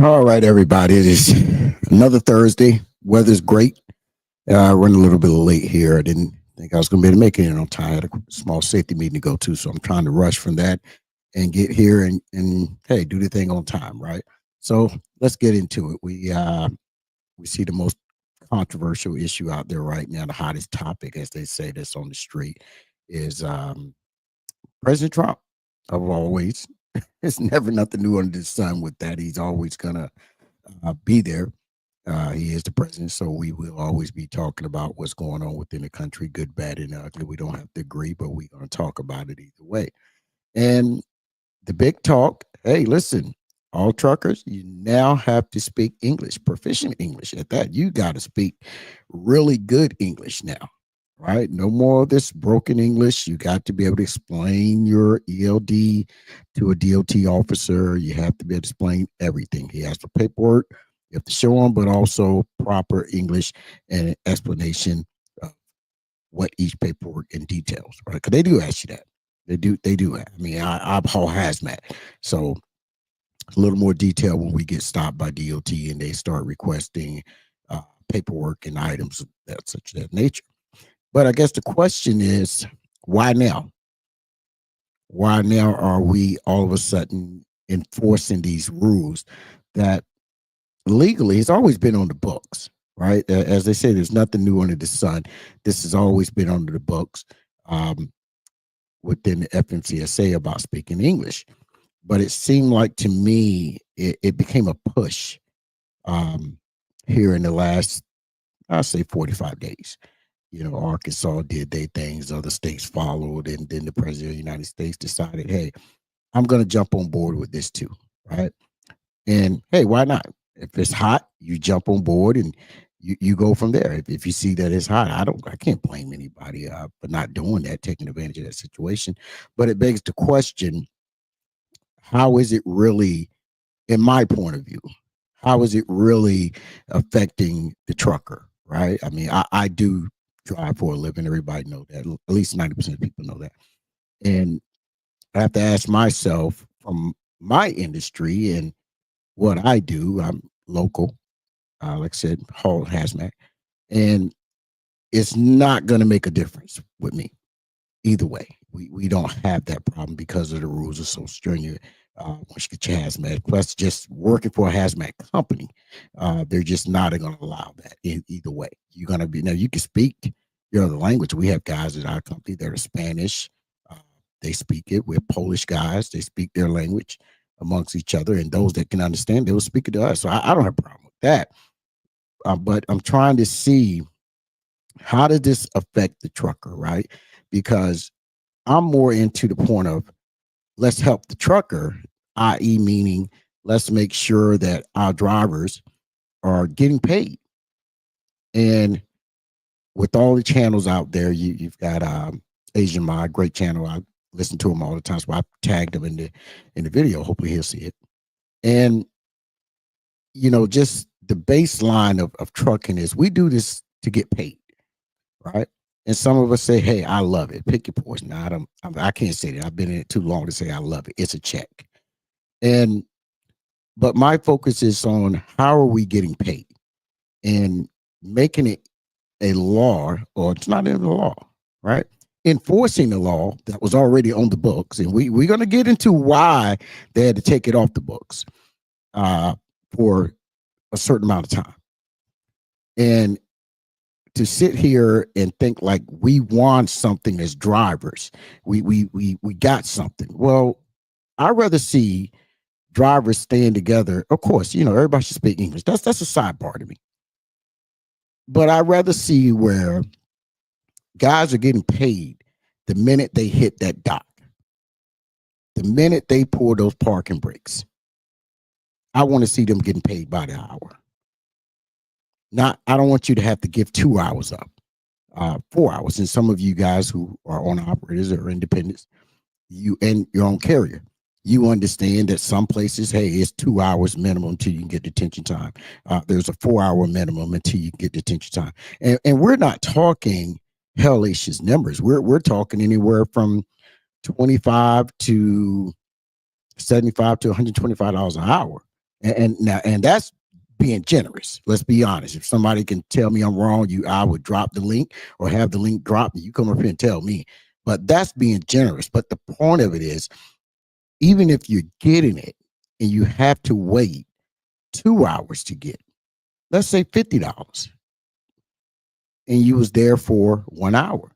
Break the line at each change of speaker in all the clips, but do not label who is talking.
All right, everybody. It is another Thursday. Weather's great. Running a little bit late here. I didn't think I was going to be able to make it in on time. I had a small safety meeting to go to, so I'm trying to rush from that and get here and hey, do the thing on time, right? So let's get into it. We see the most controversial issue out there right now. The hottest topic, as they say, that's on the street is President Trump. Of always, it's never nothing new under the sun with that. He's always gonna be there. He is the president, so we will always be talking about what's going on within the country, good, bad, and ugly. We don't have to agree, but we're going to talk about it either way. And the big talk, hey, listen, all truckers, you now have to speak English, proficient English at that. You got to speak really good English now, right? No more of this broken English. You got to be able to explain your ELD to a DOT officer. You have to be able to explain everything. He has the paperwork. You have to show them, but also proper English and an explanation of what each paperwork and details, right? Because they do ask you that. They do. I mean, I haul hazmat, so a little more detail when we get stopped by DOT and they start requesting paperwork and items of that such that nature. But I guess the question is, why now? Why now are we all of a sudden enforcing these rules that legally it's always been on the books, right? As they say, there's nothing new under the sun. This has always been under the books um, within the FMCSA about speaking English. But it seemed like to me it became a push um, here in the last, I'll say, 45 days. You know, Arkansas did their things, other states followed, and then the president of the United States decided, hey, I'm going to jump on board with this too, right? And hey, why not? If it's hot, you jump on board and you go from there. If you see that it's hot, I can't blame anybody for not doing that, taking advantage of that situation. But it begs the question: how is it really, in my point of view, how is it really affecting the trucker? Right? I mean, I do drive for a living. Everybody know that. At least 90% of people know that. And I have to ask myself from my industry and what I do. I'm local, like I said, haul hazmat, and it's not going to make a difference with me either way. We don't have that problem because of the rules are so stringent. Once you get your hazmat, plus just working for a hazmat company, they're just not going to allow that either way. You're going to be now. You can speak your other language. We have guys at our company that are Spanish. Uh, they speak it. We're Polish guys. They speak their language amongst each other, and those that can understand, they will speak it to us. So I don't have a problem with that. But I'm trying to see how does this affect the trucker, right? Because I'm more into the point of let's help the trucker, i.e., meaning let's make sure that our drivers are getting paid. And with all the channels out there, you've got Asian Mod, great channel. I listen to him all the time, so I tagged him in the video. Hopefully, he'll see it. And just the baseline of trucking is we do this to get paid, right? And some of us say, "Hey, I love it." Pick your poison. Now, I can't say that. I've been in it too long to say I love it. It's a check. And but my focus is on how are we getting paid and making it a law, or it's not in the law, right? Enforcing the law that was already on the books, and we're going to get into why they had to take it off the books for a certain amount of time. And to sit here and think like we want something as drivers, we got something. Well, I'd rather see drivers staying together. Of course, everybody should speak English. That's a sidebar to me. But I'd rather see where guys are getting paid the minute they hit that dock, the minute they pour those parking brakes. I want to see them getting paid by the hour. Not, I don't want you to have to give 2 hours up, 4 hours. And some of you guys who are owner operators or independents, you and your own carrier, you understand that some places, hey, it's 2 hours minimum until you can get detention time. There's a 4 hour minimum until you can get detention time. And we're not talking hellacious numbers. We're talking anywhere from 25 to 75 to $125 an hour. And that's being generous. Let's be honest. If somebody can tell me I'm wrong, I would drop the link or have the link dropped, and you come up here and tell me. But that's being generous. But the point of it is, even if you're getting it and you have to wait 2 hours to get, let's say $50, and you was there for 1 hour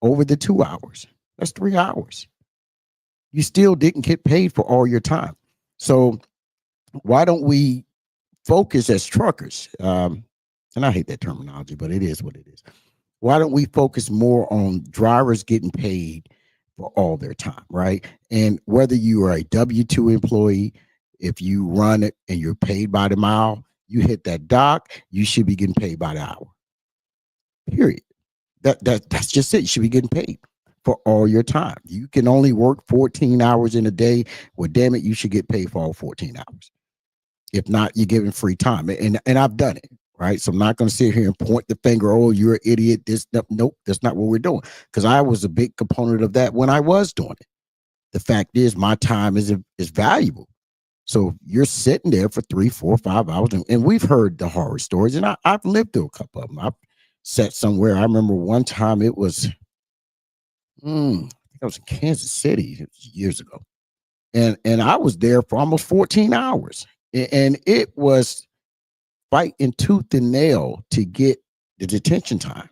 over the 2 hours, that's 3 hours. You still didn't get paid for all your time. So why don't we focus as truckers? And I hate that terminology, but it is what it is. Why don't we focus more on drivers getting paid for all their time, right? And whether you are a W-2 employee, if you run it and you're paid by the mile, you hit that dock, you should be getting paid by the hour. Period. That's just it. You should be getting paid for all your time. You can only work 14 hours in a day. Well, damn it, you should get paid for all 14 hours. If not, you're giving free time. And I've done it, right? So I'm not going to sit here and point the finger, oh, you're an idiot. Nope, that's not what we're doing. Because I was a big component of that when I was doing it. The fact is, my time is valuable. So you're sitting there for 3, 4, 5 hours, and we've heard the horror stories, and I've lived through a couple of them. I've sat somewhere. I remember one time it was, I think I was in Kansas City, it was years ago, and I was there for almost 14 hours, and it was fighting tooth and nail to get the detention time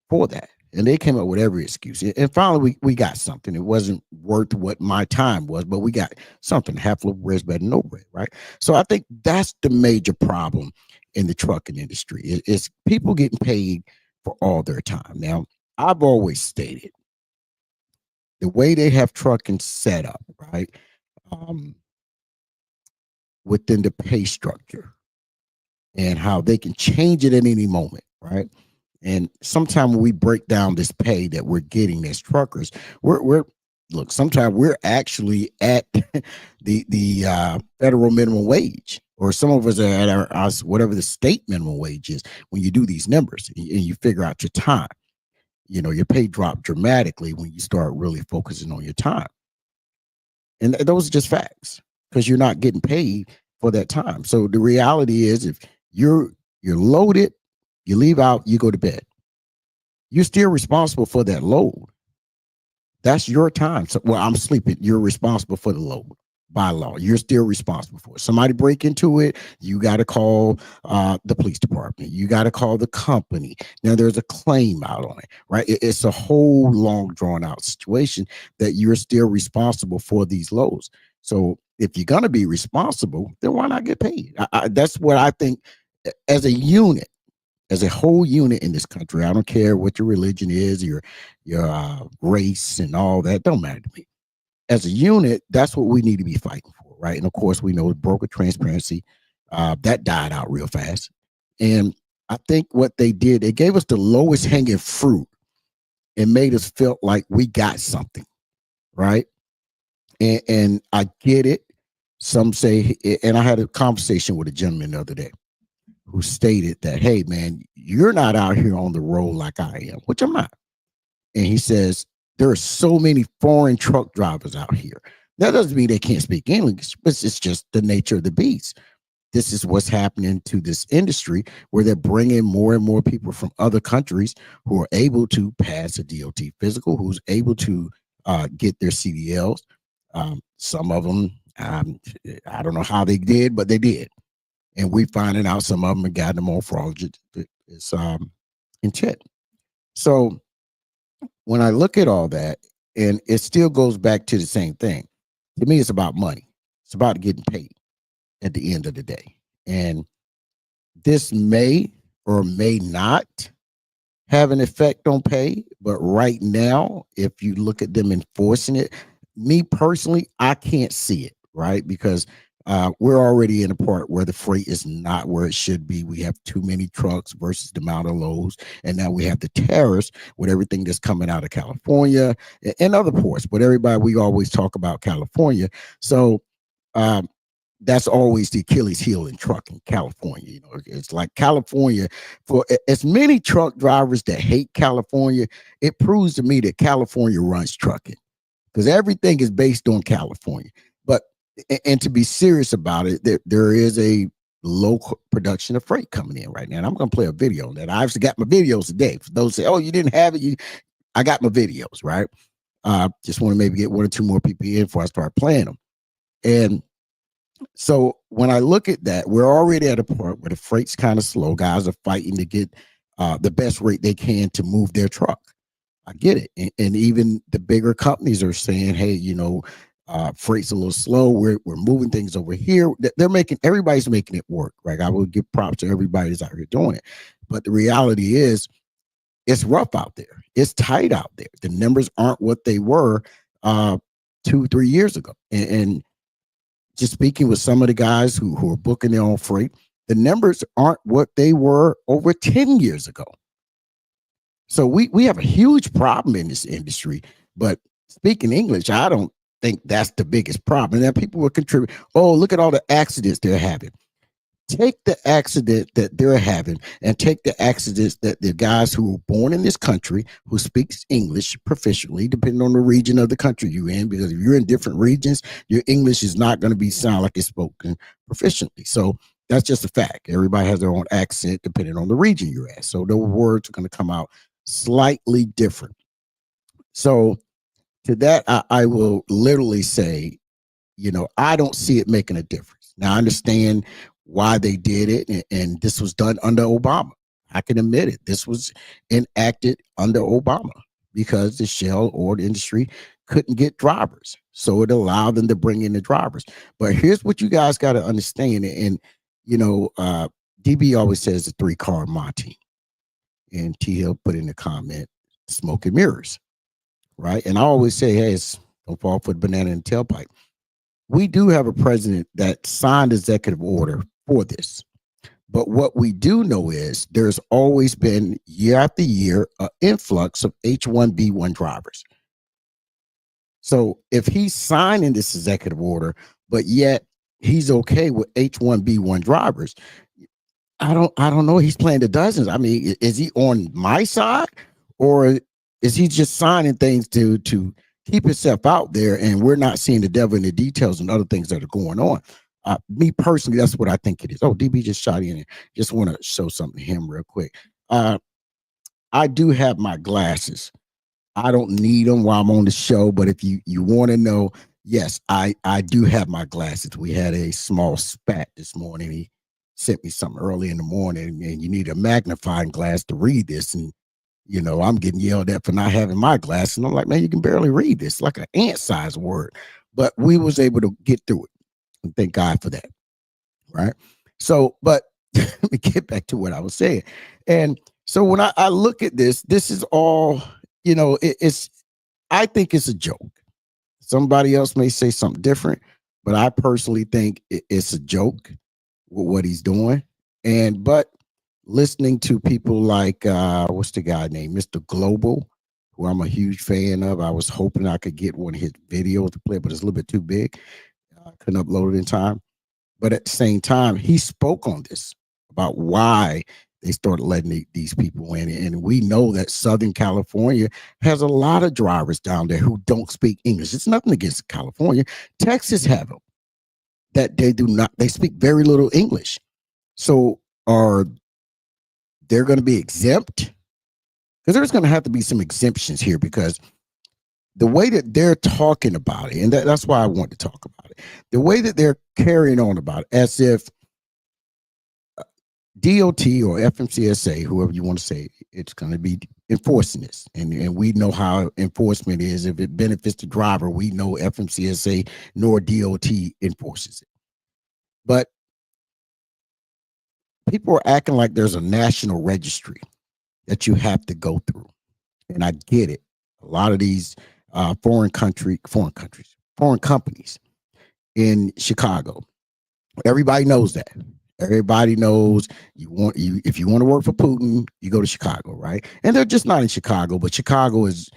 for that. And they came up with every excuse. And finally, we got something. It wasn't worth what my time was, but we got something. Half loaf of bread is better than no bread, right? So I think that's the major problem in the trucking industry. It's people getting paid for all their time. Now, I've always stated the way they have trucking set up, right, within the pay structure and how they can change it at any moment, right? And sometimes when we break down this pay that we're getting as truckers, we're look, sometimes we're actually at the federal minimum wage, or some of us are at our whatever the state minimum wage is. When you do these numbers and you figure out your time, your pay drop dramatically when you start really focusing on your time. And those are just facts, because you're not getting paid for that time. So the reality is, if you're loaded, you leave out, you go to bed, you're still responsible for that load. That's your time. So, well, I'm sleeping. You're responsible for the load by law. You're still responsible for it. Somebody break into it, you got to call the police department. You got to call the company. Now there's a claim out on it, right? It's a whole long drawn out situation that you're still responsible for these loads. So if you're going to be responsible, then why not get paid? That's what I think. As a unit, as a whole unit in this country, I don't care what your religion is, your race and all that, don't matter to me. As a unit, that's what we need to be fighting for, right? And of course, we know broker transparency, that died out real fast. And I think what they did, they gave us the lowest hanging fruit and made us feel like we got something, right? And I get it. Some say, and I had a conversation with a gentleman the other day who stated that, hey, man, you're not out here on the road like I am, which I'm not. And he says, there are so many foreign truck drivers out here. That doesn't mean they can't speak English, but it's just the nature of the beast. This is what's happening to this industry, where they're bringing more and more people from other countries who are able to pass a DOT physical, who's able to get their CDLs. Some of them, I don't know how they did, but they did. And we finding out some of them have gotten them on fraudulent intent. So when I look at all that, and it still goes back to the same thing, to me, it's about money. It's about getting paid at the end of the day. And this may or may not have an effect on pay, but right now, if you look at them enforcing it, me personally, I can't see it, right? Because we're already in a part where the freight is not where it should be. We have too many trucks versus the amount of loads. And now we have the tariffs with everything that's coming out of California and other ports. But everybody, we always talk about California. So that's always the Achilles heel in trucking, California. It's like California, for as many truck drivers that hate California, it proves to me that California runs trucking, because everything is based on California. But and to be serious about it, there is a low production of freight coming in right now. And I'm going to play a video on that. I actually got my videos today. For those who say, "Oh, you didn't have it," I got my videos, right? Just want to maybe get one or two more people in before I start playing them. And so when I look at that, we're already at a point where the freight's kind of slow. Guys are fighting to get the best rate they can to move their truck. I get it. And even the bigger companies are saying, hey, freight's a little slow. We're moving things over here. Everybody's making it work, right? I will give props to everybody that's out here doing it. But the reality is, it's rough out there. It's tight out there. The numbers aren't what they were 2-3 years ago. And just speaking with some of the guys who are booking their own freight, the numbers aren't what they were over 10 years ago. So we have a huge problem in this industry. But speaking English, I don't think that's the biggest problem. And then people will contribute. Oh, look at all the accidents they're having. Take the accident that they're having and take the accidents that the guys who were born in this country who speaks English proficiently, depending on the region of the country you're in, because if you're in different regions, your English is not going to be sound like it's spoken proficiently. So that's just a fact. Everybody has their own accent depending on the region you're at. So the words are going to come out slightly different. So to that, I will literally say, I don't see it making a difference. Now, I understand why they did it, and this was done under Obama. I can admit it. This was enacted under Obama because the shell oil industry couldn't get drivers. So it allowed them to bring in the drivers. But here's what you guys got to understand. And, DB always says the 3-car Monty. And T Hill put in the comment, smoke and mirrors. Right. And I always say, hey, don't fall for the banana in the tailpipe. We do have a president that signed executive order for this. But what we do know is there's always been year after year an influx of H-1B1 drivers. So if he's signing this executive order, but yet he's okay with H-1B1 drivers, I don't know. He's playing the dozens. I mean, is he on my side, or is he just signing things to keep himself out there, and we're not seeing the devil in the details and other things that are going on? Me personally, that's what I think it is. Oh, DB just shot in. Just want to show something to him real quick. I do have my glasses. I don't need them while I'm on the show, but if you want to know, yes, I do have my glasses. We had a small spat this morning. He sent me something early in the morning, and you need a magnifying glass to read this. And, I'm getting yelled at for not having my glasses. And I'm like, man, you can barely read this, like an ant-sized word. But we was able to get through it. And thank God for that. Right. So, but let me get back to what I was saying. And so when I look at this is all, I think it's a joke. Somebody else may say something different, but I personally think it's a joke with what he's doing. But listening to people like what's the guy named Mr. Global, who I'm a huge fan of. I was hoping I could get one of his videos to play, but it's a little bit too big. I couldn't upload it in time. But at the same time, he spoke on this about why they started letting these people in. And we know that Southern California has a lot of drivers down there who don't speak English. It's nothing against California. Texas have them that they speak very little English. So are they going to be exempt? Because there's going to have to be some exemptions here, because the way that they're talking about it, and that's why I want to talk about it, the way that they're carrying on about it, as if DOT or FMCSA, whoever you want to say, it's going to be enforcing this. And we know how enforcement is. If it benefits the driver, we know FMCSA nor DOT enforces it. But people are acting like there's a national registry that you have to go through. And I get it. A lot of these foreign companies in Chicago, everybody knows that. Everybody knows if you want to work for Putin, you go to Chicago, right? And they're just not in Chicago, but Chicago is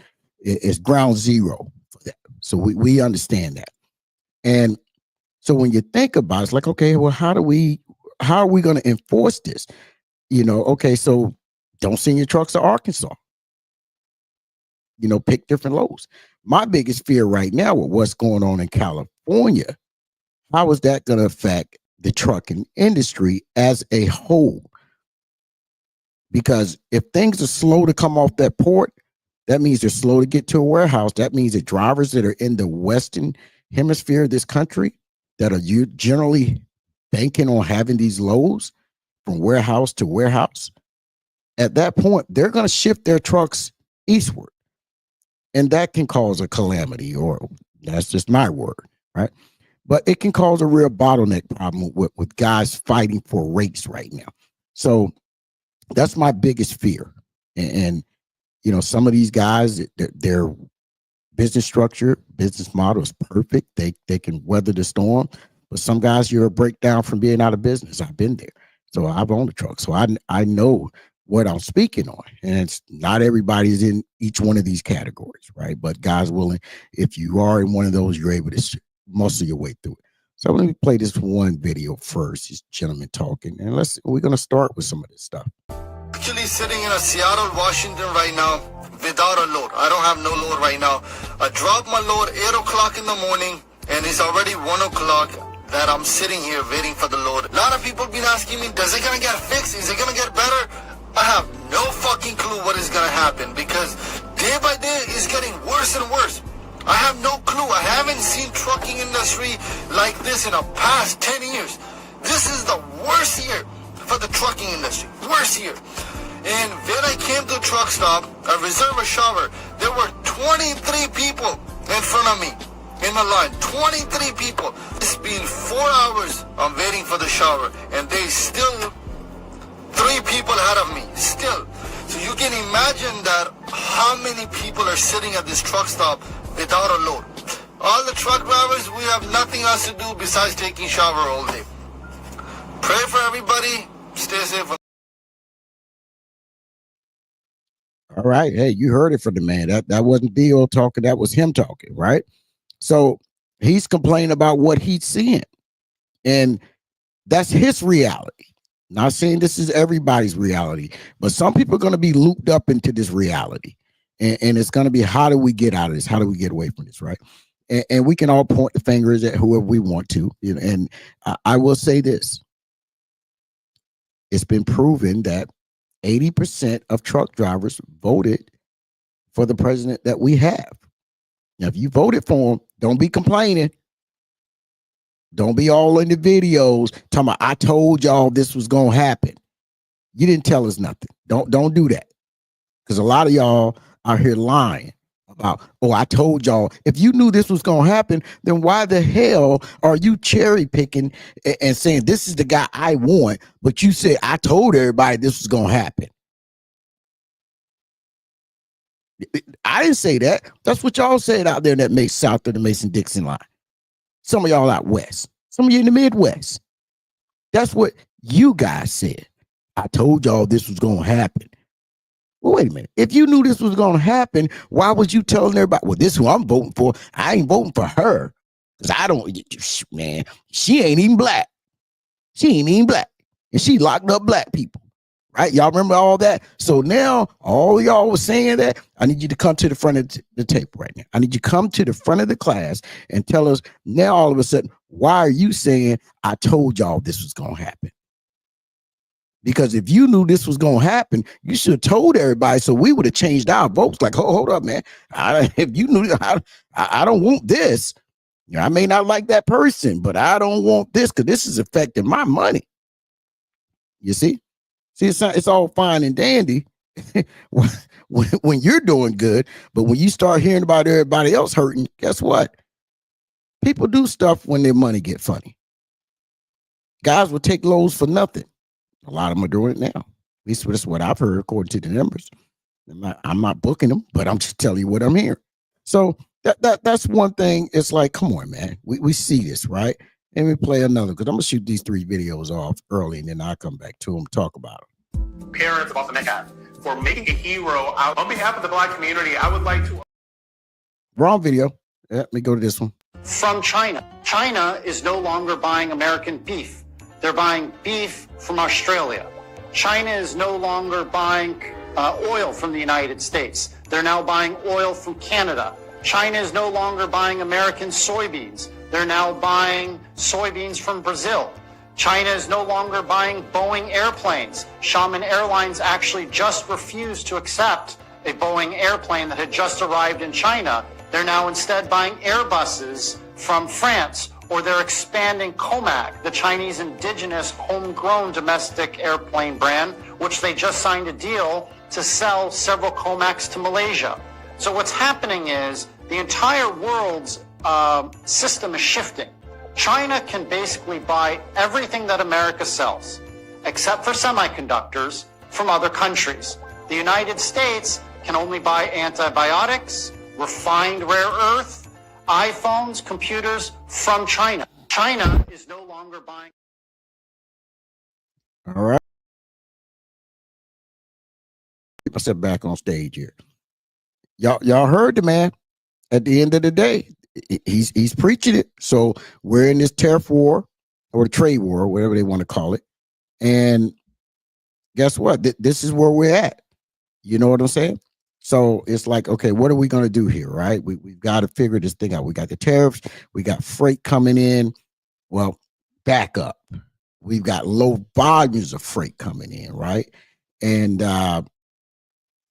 ground zero for that. So we understand that. And so when you think about it, it's like, okay, well, how are we going to enforce this? Okay, so don't send your trucks to Arkansas. Pick different loads. My biggest fear right now with what's going on in California how is that going to affect the trucking industry as a whole? Because if things are slow to come off that port, that means they're slow to get to a warehouse. That means that drivers that are in the Western hemisphere of this country that are generally banking on having these loads from warehouse to warehouse, at that point, they're going to shift their trucks eastward. And that can cause a calamity, or that's just my word, right? But it can cause a real bottleneck problem with guys fighting for rates right now. So that's my biggest fear. And you know, some of these guys, their business structure, business model is perfect. They can weather the storm. But some guys, you're a breakdown from being out of business. I've been there. So I've owned a truck. So I know what I'm speaking on. And it's not everybody's in each one of these categories, right? But guys willing, if you are in one of those, you're able to muscle your way through it. So let me play this one video first. This gentleman talking. And we're going to start with some of this stuff.
Actually sitting in Seattle, Washington right now without a load. I don't have no load right now. I dropped my load 8 o'clock in the morning and it's already 1 o'clock that I'm sitting here waiting for the load. A lot of people been asking me, does it gonna get fixed? Is it gonna get better? I have no fucking clue what is gonna happen because day by day it's getting worse and worse. I have no clue. I haven't seen trucking industry like this in the past 10 years. This is the worst year for the trucking industry. Worst year. And when I came to the truck stop, I reserved a shower. There were 23 people in front of me in the line. 23 people. It's been 4 hours I'm waiting for the shower. And they still 3 people ahead of me. Still. So you can imagine that how many people are sitting at this truck stop without a load. All the truck drivers, we have nothing else to do besides taking shower all day. Pray for everybody. Stay safe.
All right. Hey, you heard it from the man. That wasn't Theo talking. That was him talking, right? So he's complaining about what he's seeing. And that's his reality. Not saying this is everybody's reality, but some people are going to be looped up into this reality. And it's going to be, how do we get out of this? How do we get away from this, right? And we can all point the fingers at whoever we want to. And I will say this. It's been proven that 80% of truck drivers voted for the president that we have. Now, if you voted for him, don't be complaining. Don't be all in the videos talking about, I told y'all this was going to happen. You didn't tell us nothing. Don't do that. Because a lot of y'all are here lying about, oh, I told y'all. If you knew this was going to happen, then why the hell are you cherry picking and saying this is the guy I want, but you said I told everybody this was going to happen? I didn't say that. That's what y'all said out there in that south of the Mason-Dixon line. Some of y'all out west. Some of you in the Midwest. That's what you guys said. I told y'all this was going to happen. Well, wait a minute. If you knew this was going to happen, why was you telling everybody, well, this is who I'm voting for. I ain't voting for her. Because I don't, man, she ain't even black. She ain't even black. And she locked up black people. Right? Y'all remember all that? So now all y'all was saying that. I need you to come to the front of the tape right now. I need you to come to the front of the class and tell us now all of a sudden, why are you saying I told y'all this was going to happen? Because if you knew this was going to happen, you should have told everybody so we would have changed our votes. Like, hold up, man. If you knew, I don't want this. You know, I may not like that person, but I don't want this because this is affecting my money. You see? See, it's all fine and dandy when you're doing good, but when you start hearing about everybody else hurting, guess what? People do stuff when their money get funny. Guys will take loads for nothing. A lot of them are doing it now. At least that's what I've heard according to the numbers. I'm not booking them, but I'm just telling you what I'm hearing. So that's one thing. It's like, come on, man. We see this, right? Let me play another, because I'm going to shoot these 3 videos off early, and then I'll come back to them, talk about them.
Parents about the Metcalf for making a hero out. On behalf of the Black community, I would like to...
Wrong video. Yeah, let me go to this one.
From China. China is no longer buying American beef. They're buying beef from Australia. China is no longer buying oil from the United States. They're now buying oil from Canada. China is no longer buying American soybeans. They're now buying soybeans from Brazil. China is no longer buying Boeing airplanes. Xiamen Airlines actually just refused to accept a Boeing airplane that had just arrived in China. They're now instead buying Airbuses from France, or they're expanding Comac, the Chinese indigenous homegrown domestic airplane brand, which they just signed a deal to sell several Comacs to Malaysia. So what's happening is the entire world's system is shifting. China can basically buy everything that America sells, except for semiconductors, from other countries. The United States can only buy antibiotics, refined rare earth, iPhones, computers from China. China is no longer buying.
All right. Keep myself back on stage here. Y'all heard the man. At the end of the day, he's preaching it. So we're in this tariff war or trade war, whatever they want to call it. And guess what? This is where we're at. You know what I'm saying? So it's like, okay, what are we going to do here, right? We've got to figure this thing out. We got the tariffs. We got freight coming in. Well, back up. We've got low volumes of freight coming in, right? And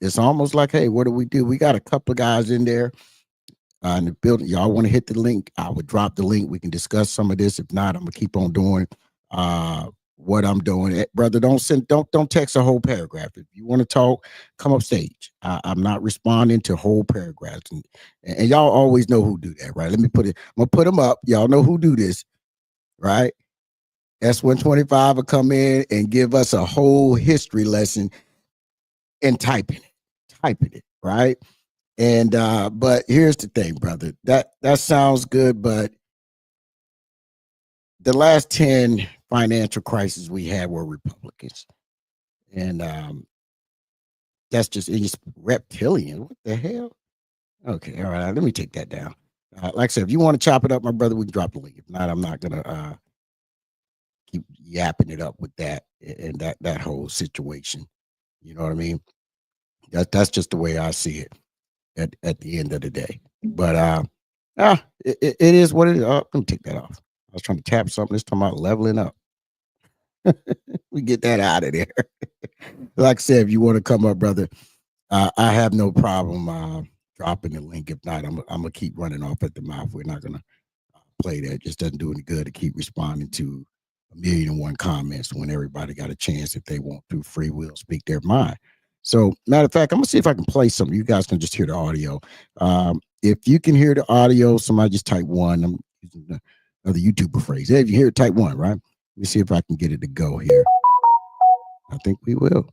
it's almost like, hey, what do? We got a couple of guys in there in the building. Y'all want to hit the link? I would drop the link. We can discuss some of this. If not, I'm going to keep on doing what I'm doing. Brother, don't text a whole paragraph. If you want to talk, come up stage. I'm not responding to whole paragraphs. And y'all always know who do that, right? Let me put it. I'm going to put them up. Y'all know who do this, right? S125 will come in and give us a whole history lesson and typing it, right? And but here's the thing, brother. That sounds good, but the last 10 financial crises we had were Republicans. And that's it's reptilian. What the hell? Okay, all right. Let me take that down. Like I said, if you want to chop it up, my brother, we can drop the link. If not, I'm not gonna keep yapping it up with that and that whole situation. You know what I mean? That's just the way I see it at the end of the day. But it is what it is. Let me take that off. I was trying to tap something. This talking about leveling up. We get that out of there. Like I said, if you want to come up, brother, I have no problem dropping the link. If not, I'm gonna keep running off at the mouth. We're not gonna play that. It just doesn't do any good to keep responding to 1,000,001 comments when everybody got a chance, if they want to, free will, speak their mind. So, matter of fact, I'm gonna see if I can play something. You guys can just hear the audio. If you can hear the audio, somebody just type 1. I'm using another YouTuber phrase. Hey, if you hear it, type 1, right? Let me see if I can get it to go here. I think we will.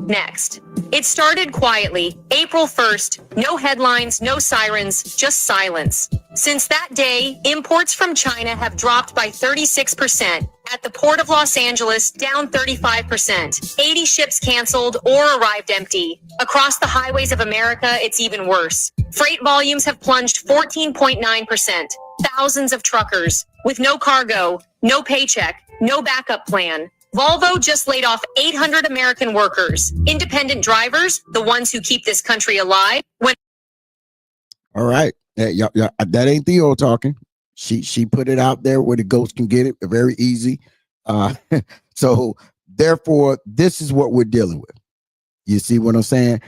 Next, it started quietly, April 1st, no headlines, no sirens, just silence. Since that day, imports from China have dropped by 36%. At the Port of Los Angeles, down 35%. 80 ships canceled or arrived empty. Across the highways of America, it's even worse. Freight volumes have plunged 14.9%. Thousands of truckers, with no cargo, no paycheck, no backup plan. Volvo just laid off 800 American workers. Independent drivers, the ones who keep this country alive.
All right. Yeah, that ain't Theo talking. She put it out there where the ghost can get it very easy. So therefore, this is what we're dealing with. You see what I'm saying?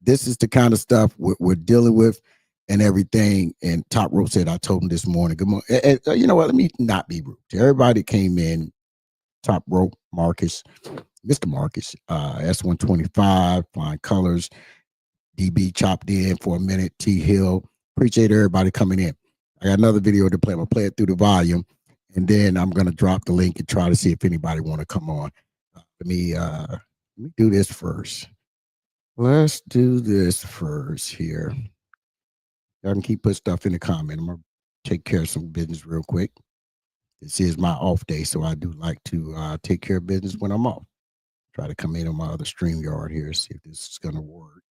This is the kind of stuff we're dealing with and everything. And Top Rope said, I told him this morning, good morning. And, you know what? Let me not be rude. Everybody came in. Top Rope, Marcus, Mr. Marcus, S125, Flying Colors, DB chopped in for a minute, T Hill. Appreciate everybody coming in. I got another video to play. I'm gonna play it through the volume, and then I'm gonna drop the link and try to see if anybody want to come on. Let me do this first. Let's do this first here. Y'all can keep putting stuff in the comment. I'm gonna take care of some business real quick. This is my off day, so I do like to take care of business when I'm off. Try to come in on my other StreamYard here, see if this is going to work.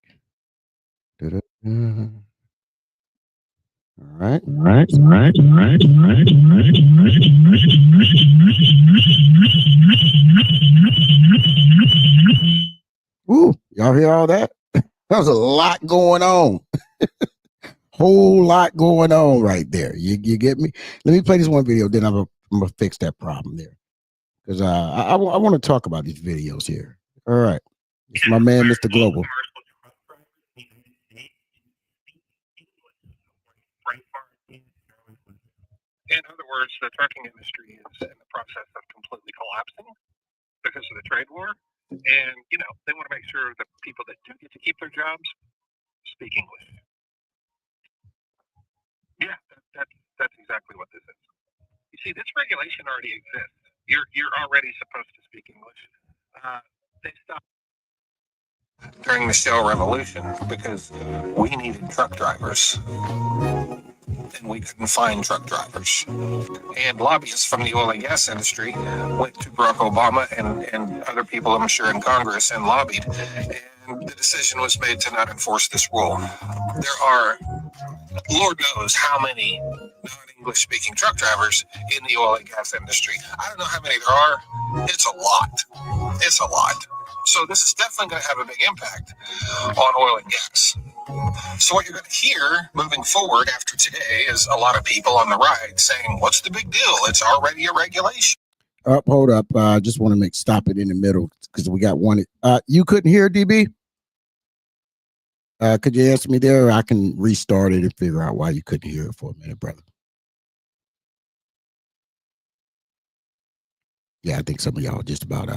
All right. Ooh, y'all hear all that? That was a lot going on. Whole lot going on right there. You get me? Let me play this one video, then I'm gonna fix that problem there. Because I want to talk about these videos here. All right. It's my man, Mr. Global.
In other words, the trucking industry is in the process of completely collapsing because of the trade war. And, they want to make sure the people that do get to keep their jobs speak English. Yeah, that's exactly what this is. You see, this regulation already exists. You're already supposed to speak English. They stopped during the Shell Revolution because we needed truck drivers. And we couldn't find truck drivers. And lobbyists from the oil and gas industry went to Barack Obama and other people, I'm sure, in Congress and lobbied. And the decision was made to not enforce this rule. There are, Lord knows how many non-English speaking truck drivers in the oil and gas industry. I don't know how many there are. It's a lot. It's a lot. So this is definitely going to have a big impact on oil and gas. So what you're going to hear moving forward after today is a lot of people on the right saying, what's the big deal? It's already a regulation.
Hold up. I just want to stop it in the middle because we got one. You couldn't hear, DB? Could you answer me there? Or I can restart it and figure out why you couldn't hear it for a minute, brother. Yeah, I think some of y'all just about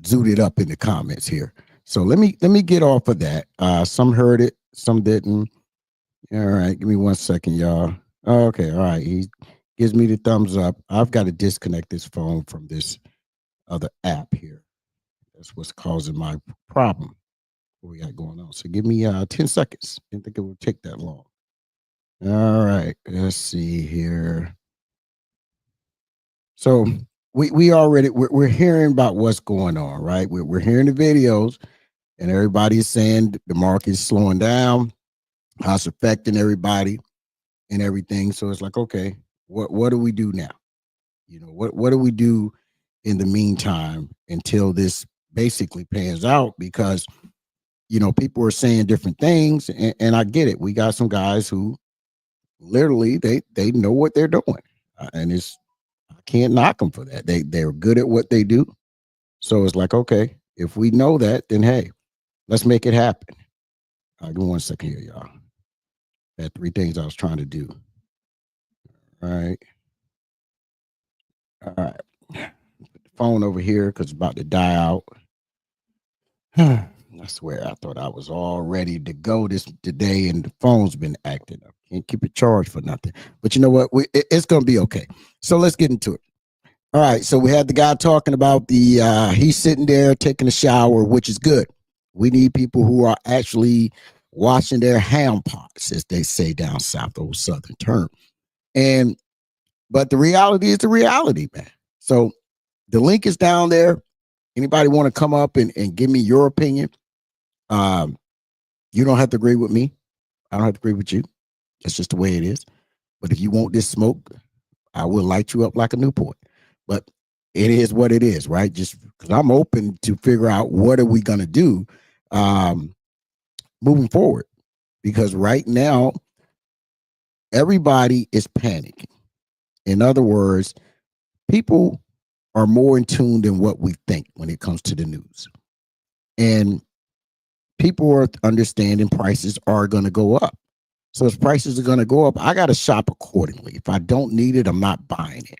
zooted up in the comments here. So let me get off of that. Some heard it, some didn't. All right, give me 1 second, y'all. Okay, all right. He gives me the thumbs up. I've got to disconnect this phone from this other app here. That's what's causing my problem. What we got going on? So give me 10 seconds. Didn't think it would take that long. All right, let's see here. So we already we're hearing about what's going on, right? We're hearing the videos. And everybody's saying the market is slowing down, how it's affecting everybody and everything. So it's like, okay, what do we do now? What do we do in the meantime until this basically pans out? Because, people are saying different things, and I get it. We got some guys who literally they know what they're doing, and I can't knock them for that. They're good at what they do. So it's like, okay, if we know that, then hey, let's make it happen. Give me 1 second here, y'all. I had 3 things I was trying to do. All right. All right. Put the phone over here because it's about to die out. I swear, I thought I was all ready to go today, and the phone's been acting up. Can't keep it charged for nothing. But you know what? It's going to be okay. So let's get into it. All right. So we had the guy talking about he's sitting there taking a shower, which is good. We need people who are actually washing their ham pots, as they say down south, old Southern term. But the reality is the reality, man. So the link is down there. Anybody want to come up and give me your opinion? You don't have to agree with me. I don't have to agree with you. That's just the way it is. But if you want this smoke, I will light you up like a Newport. But it is what it is, right? Just because I'm open to figure out what are we going to do moving forward. Because right now, everybody is panicking. In other words, people are more in tune than what we think when it comes to the news. And people are understanding prices are going to go up. So if prices are going to go up, I got to shop accordingly. If I don't need it, I'm not buying it.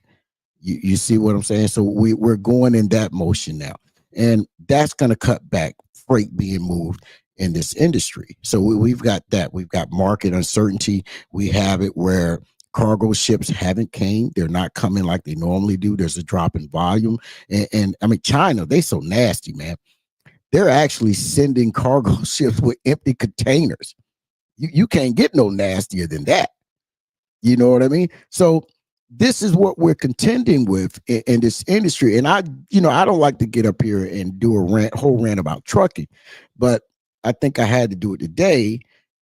You see what I'm saying? So we're going in that motion now. And that's going to cut back freight being moved in this industry. So we've got that. We've got market uncertainty. We have it where cargo ships haven't came. They're not coming like they normally do. There's a drop in volume. And I mean, China, they so nasty, man. They're actually sending cargo ships with empty containers. You can't get no nastier than that. You know what I mean? So this is what we're contending with in this industry. And I don't like to get up here and do a whole rant about trucking, but I think I had to do it today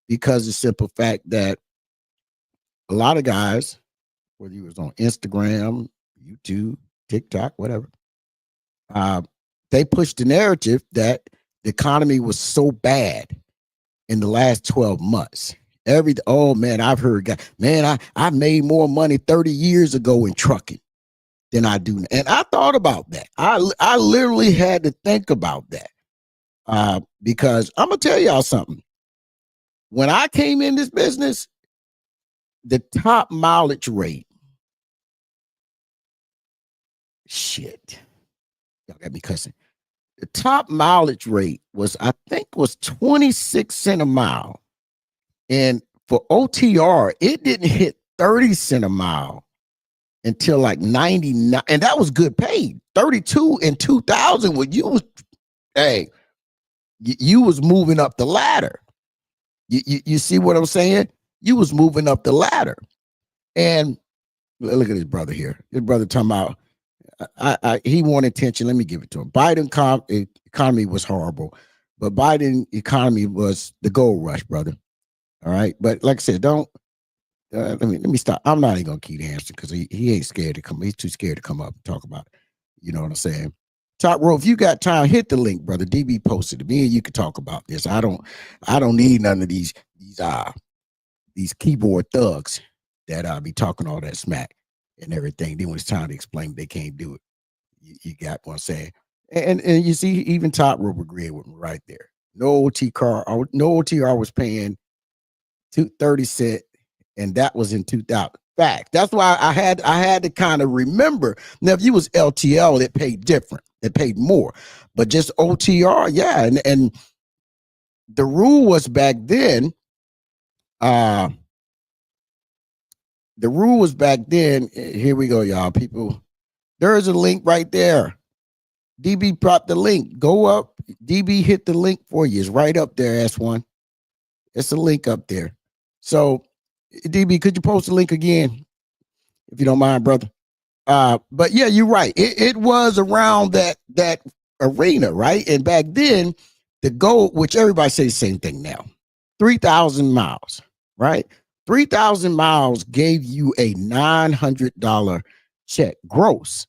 because of the simple fact that a lot of guys, whether you was on Instagram, YouTube, TikTok, whatever, they pushed the narrative that the economy was so bad in the last 12 months. Oh man, I've heard guys, man, I made more money 30 years ago in trucking than I do now. And I thought about that. I literally had to think about that. Because I'm gonna tell y'all something. When I came in this business, the top mileage rate, shit, y'all got me cussing. The top mileage rate was, I think, was 26 cents a mile. And for OTR, it didn't hit 30 cents a mile until like 99. And that was good paid. 32 in 2000 when you was, hey, you was moving up the ladder. You see what I'm saying? You was moving up the ladder. And look at his brother here. His brother talking about, he wanted attention. Let me give it to him. Biden economy was horrible, but Biden economy was the gold rush, brother. All right. But like I said, don't, let me stop. I'm not even going to keep answering because he ain't scared to come. He's too scared to come up and talk about it. You know what I'm saying? Top row, if you got time, hit the link, brother. DB posted it. Me and you can talk about this. I don't need none of these keyboard thugs that be talking all that smack and everything. Then when it's time to explain, they can't do it. You got what I'm saying? And you see, even Top row agreed with me right there. No OTR was paying 30 cents, and that was in 2000. Fact. That's why I had to kind of remember. Now, if you was LTL, it paid different. It paid more. But just OTR, yeah. And the rule was back then. The rule was back then. Here we go, y'all. People, there's a link right there. DB dropped the link. Go up. DB hit the link for you. It's right up there, S1. It's a link up there. So, DB, could you post the link again, if you don't mind, brother? But yeah, you're right. It was around that arena, right? And back then, the goal, which everybody says the same thing now, 3,000 miles, right? 3,000 miles gave you a $900 check, gross,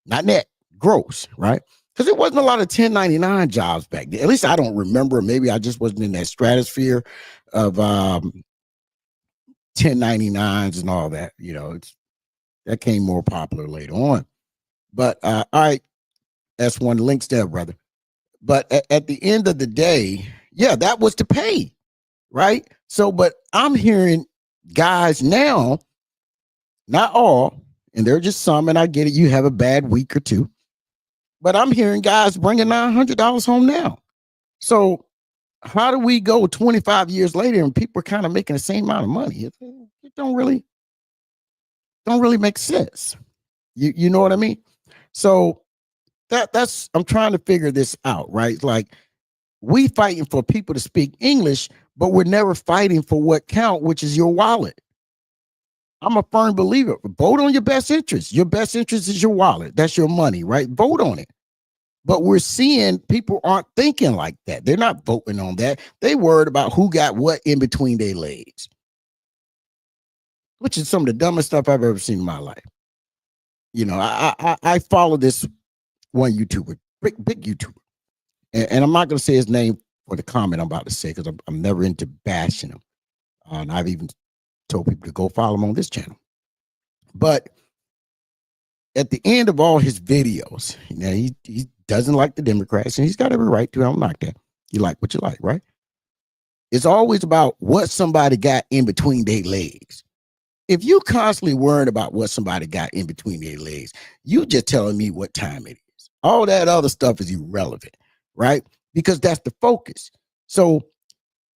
not net, gross, right? Because there wasn't a lot of 1099 jobs back then. At least I don't remember. Maybe I just wasn't in that stratosphere of 1099s and all that. You know, that came more popular later on. But all right, that's one links there, brother. But at the end of the day, yeah, that was to pay, right? So, but I'm hearing guys now, not all, and there are just some, and I get it, you have a bad week or two, but I'm hearing guys bringing $900 home now. So how do we go 25 years later and people are kind of making the same amount of money? It don't really make sense. You know what I mean? So that's I'm trying to figure this out, right? Like, we fighting for people to speak English, but we're never fighting for what count, which is your wallet. I'm a firm believer. Vote on your best interest. Your best interest is your wallet. That's your money, right? Vote on it. But we're seeing people aren't thinking like that. They're not voting on that. They worried about who got what in between their legs, which is some of the dumbest stuff I've ever seen in my life. You know, I follow this one YouTuber, big YouTuber, and I'm not going to say his name for the comment I'm about to say because I'm never into bashing him. And I've even told people to go follow him on this channel. But at the end of all his videos, you know, he doesn't like the Democrats, and he's got every right to. I don't like that. You like what you like, right? It's always about what somebody got in between their legs. If you constantly worried about what somebody got in between their legs, you just telling me what time it is. All that other stuff is irrelevant, right? Because that's the focus. So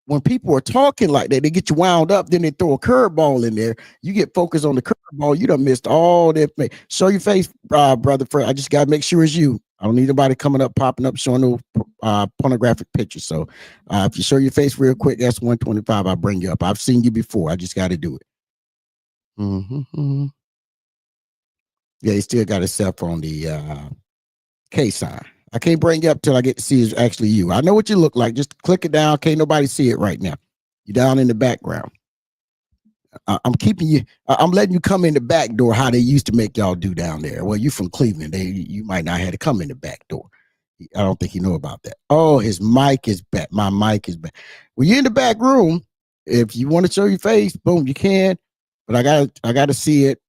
when people are talking like that, they get you wound up, then they throw a curveball in there. You get focused on the curveball. You done missed all that. Show your face, brother. I just got to make sure it's you. I don't need anybody coming up, popping up, showing no pornographic pictures. So if you show your face real quick, that's 125. I'll bring you up. I've seen you before. I just got to do it. Yeah, he still got himself on the K sign. I can't bring you up till I get to see it's actually you. I know what you look like. Just click it down. Can't nobody see it right now. You're down in the background. I'm keeping you. I'm letting you come in the back door. How they used to make y'all do down there. Well, you from Cleveland. You might not have to come in the back door. I don't think you know about that. Oh, his mic is back. My mic is back. When you're in the back room, if you want to show your face, boom, you can. But I gotta see it.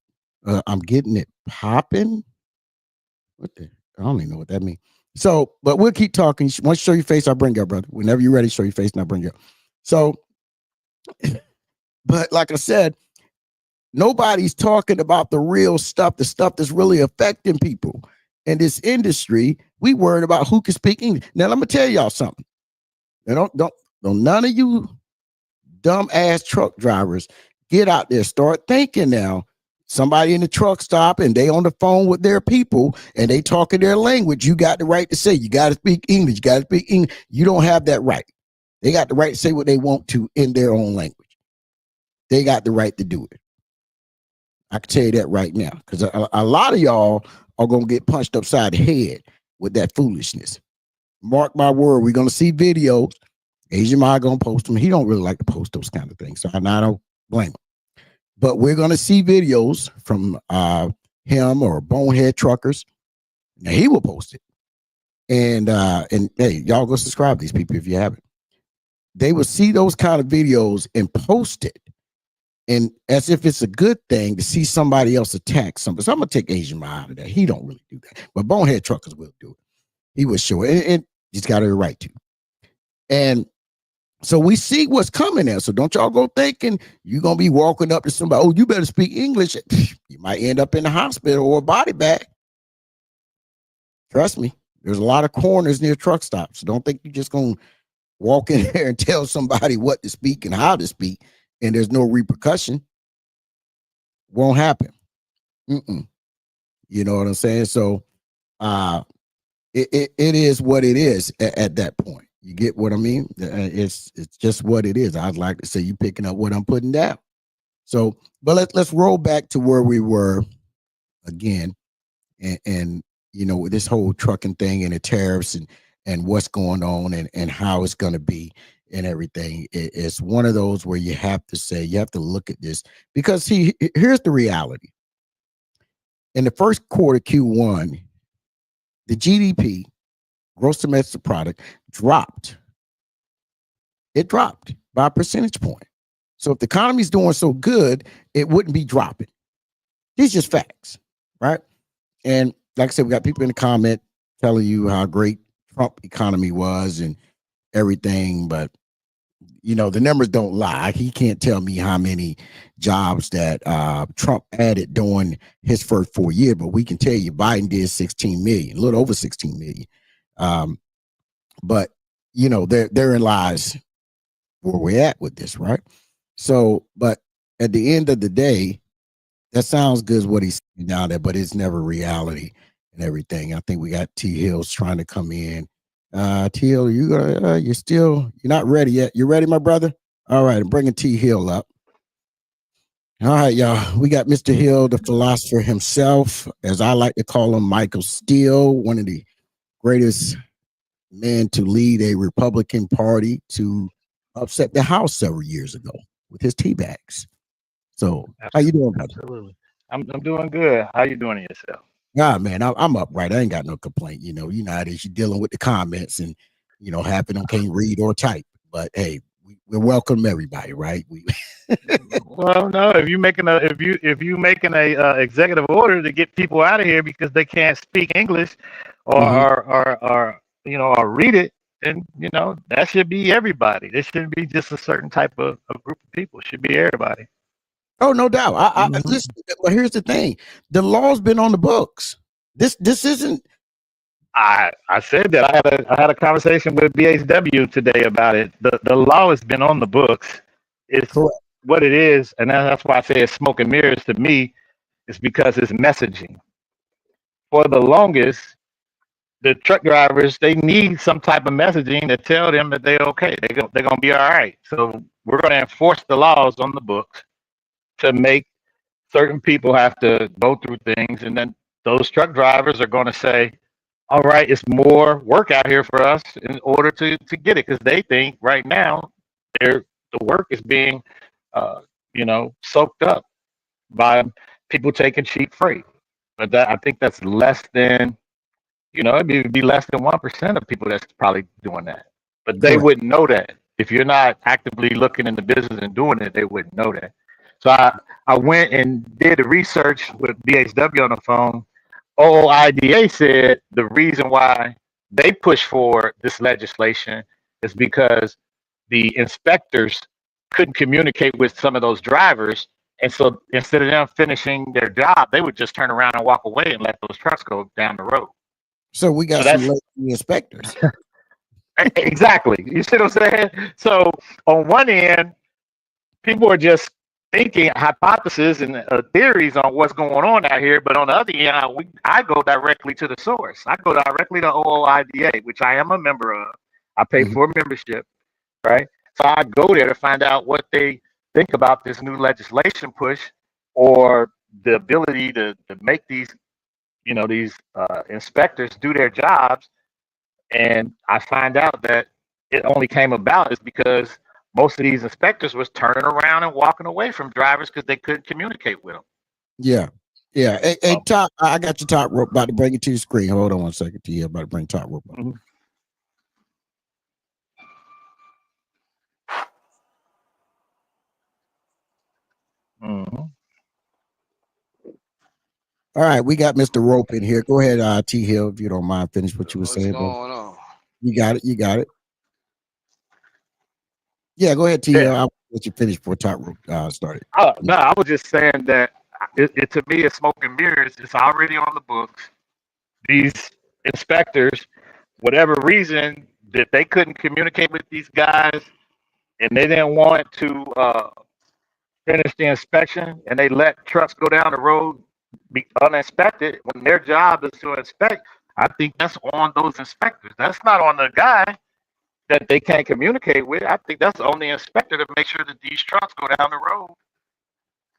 I'm getting it popping. What the? I don't even know what that means. So, but we'll keep talking. Once you show your face, I'll bring you up, brother. Whenever you're ready, show your face and I'll bring you up. So, but like I said, nobody's talking about the real stuff, the stuff that's really affecting people in this industry. We worried about who can speak English. Now, let me tell y'all something. Now, don't none of you dumb ass truck drivers get out there, start thinking now. Somebody in the truck stop and they on the phone with their people and they talking their language. You got the right to say, you got to speak English. You got to speak English. You don't have that right. They got the right to say what they want to in their own language. They got the right to do it. I can tell you that right now, because a lot of y'all are going to get punched upside the head with that foolishness. Mark my word, we're going to see videos. Asian Ma going to post them. He don't really like to post those kind of things, so I don't blame him. But we're going to see videos from him or Bonehead Truckers. Now, he will post it. And hey, y'all go subscribe to these people if you haven't. They will see those kind of videos and post it. And as if it's a good thing to see somebody else attack somebody. So I'm going to take Asian Ma out of that. He don't really do that. But Bonehead Truckers will do it. He was sure. And he's got every right to. And so we see what's coming there. So don't y'all go thinking you're going to be walking up to somebody, oh, you better speak English. You might end up in the hospital or a body bag. Trust me. There's a lot of corners near truck stops. So don't think you're just going to walk in there and tell somebody what to speak and how to speak, and there's no repercussion. Won't happen. You know what I'm saying? So it is what it is at that point. You get what I mean? It's just what it is. I'd like to say you picking up what I'm putting down. So, but let's roll back to where we were again, and you know, this whole trucking thing and the tariffs and what's going on and how it's going to be and everything. It's one of those where you have to say, you have to look at this, because here's the reality. In the first quarter, Q1, the GDP, gross domestic product, dropped. It dropped by a percentage point. So if the economy's doing so good, it wouldn't be dropping. These are just facts, right? And like I said, we got people in the comment telling you how great Trump economy was and everything, but you know, the numbers don't lie. He can't tell me how many jobs that Trump added during his first 4 years, but we can tell you Biden did 16 million, a little over 16 million. But you know, therein lies where we're at with this, right? So, but at the end of the day, that sounds good as what he's saying down there, but it's never reality and everything. I think we got T Hills trying to come in. T Hill, you're not ready yet. You ready, my brother? All right, I'm bringing T Hill up. All right, y'all. We got Mr. Hill, the philosopher himself, as I like to call him, Michael Steele, one of the greatest men to lead a Republican Party to upset the House several years ago with his tea bags. So, how you doing, brother?
Absolutely. I'm doing good. How you doing yourself?
Ah, man, I'm upright. I ain't got no complaint. You know how it is. You're dealing with the comments, and you know, half of them can't read or type. But hey, we welcome everybody, right?
Well, no. If you making a executive order to get people out of here because they can't speak English or read it, then you know that should be everybody. This shouldn't be just a certain type of group of people. It should be everybody.
Oh, no doubt. I listen, but here's the thing: the law's been on the books. This isn't.
I said that I had a conversation with BHW today about it. The law has been on the books. It's correct. What it is, and that's why I say it's smoke and mirrors to me. It's because it's messaging. For the longest, the truck drivers, they need some type of messaging to tell them that they're okay. They're gonna be all right. So we're gonna enforce the laws on the books to make certain people have to go through things, and then those truck drivers are going to say, all right, it's more work out here for us in order to get it, because they think right now the work is being soaked up by people taking cheap freight. But I think that's less than, it'd be less than 1% of people that's probably doing that, but they wouldn't know that. If you're not actively looking in the business and doing it, they wouldn't know that. So I went and did the research with BHW on the phone. OOIDA said the reason why they push for this legislation is because the inspectors couldn't communicate with some of those drivers. And so instead of them finishing their job, they would just turn around and walk away and let those trucks go down the road.
So we got some lazy inspectors.
Exactly. You see what I'm saying? So on one end, people are just thinking hypotheses and theories on what's going on out here. But on the other end, I go directly to the source. I go directly to OOIDA, which I am a member of. I pay for a membership, right? So I go there to find out what they think about this new legislation push or the ability to make these, these inspectors do their jobs. And I find out that it only came about is because most of these inspectors was turning around and walking away from drivers because they couldn't communicate with them.
Yeah. Yeah. Hey, Top, I got your top rope about to bring it to your screen. Hold on 1 second. T, about to bring top rope up. All right, we got Mr. Rope in here. Go ahead, T Hill, if you don't mind, finish what you were saying.
What's going on?
You got it. You got it. Yeah, go ahead, T Hill. I'll let you finish before top rope started.
No, I was just saying that it to me, it's smoke and mirrors. It's already on the books. These inspectors, whatever reason that they couldn't communicate with these guys and they didn't want to finish the inspection and they let trucks go down the road be uninspected when their job is to inspect. I think that's on those inspectors. That's not on the guy that they can't communicate with. I think that's on the inspector to make sure that these trucks go down the road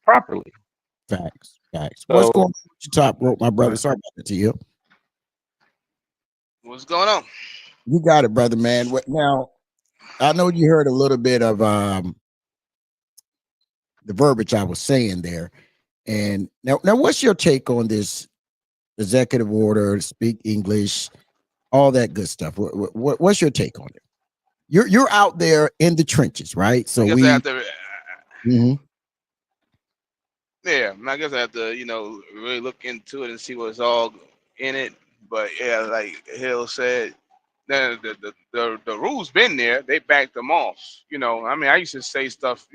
properly.
Facts. What's going on with your top rope, my brother? Sorry about that, to you.
What's going on?
You got it, brother, man. Now, I know you heard a little bit of the verbiage I was saying there. And now what's your take on this executive order, speak English, all that good stuff? What's your take on it? You're out there in the trenches, right? So
I have to,
yeah,
I guess I have to, really look into it and see what's all in it. But yeah, like Hill said, the rules been there. They backed them off. I mean, I used to say stuff,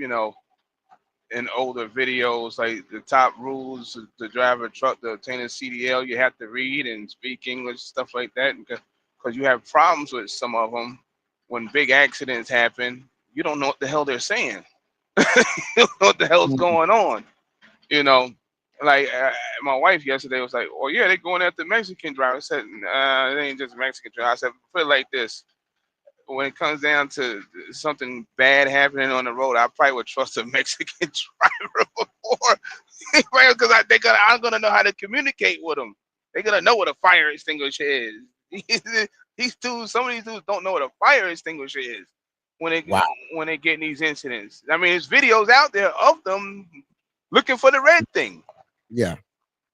in older videos, like the top rules to drive a truck to obtain a CDL, you have to read and speak English, stuff like that, because you have problems with some of them. When big accidents happen, you don't know what the hell they're saying. You don't know what the hell's going on. Like my wife yesterday was like, "Oh yeah, they're going after Mexican drivers." I said, "It ain't just Mexican drivers." I said, "Put it like this: when it comes down to something bad happening on the road, I probably would trust a Mexican driver before, because I'm gonna know how to communicate with them. They're gonna know what a fire extinguisher is. Some of these dudes don't know what a fire extinguisher is when they get in these incidents. I mean, there's videos out there of them looking for the red thing.
Yeah.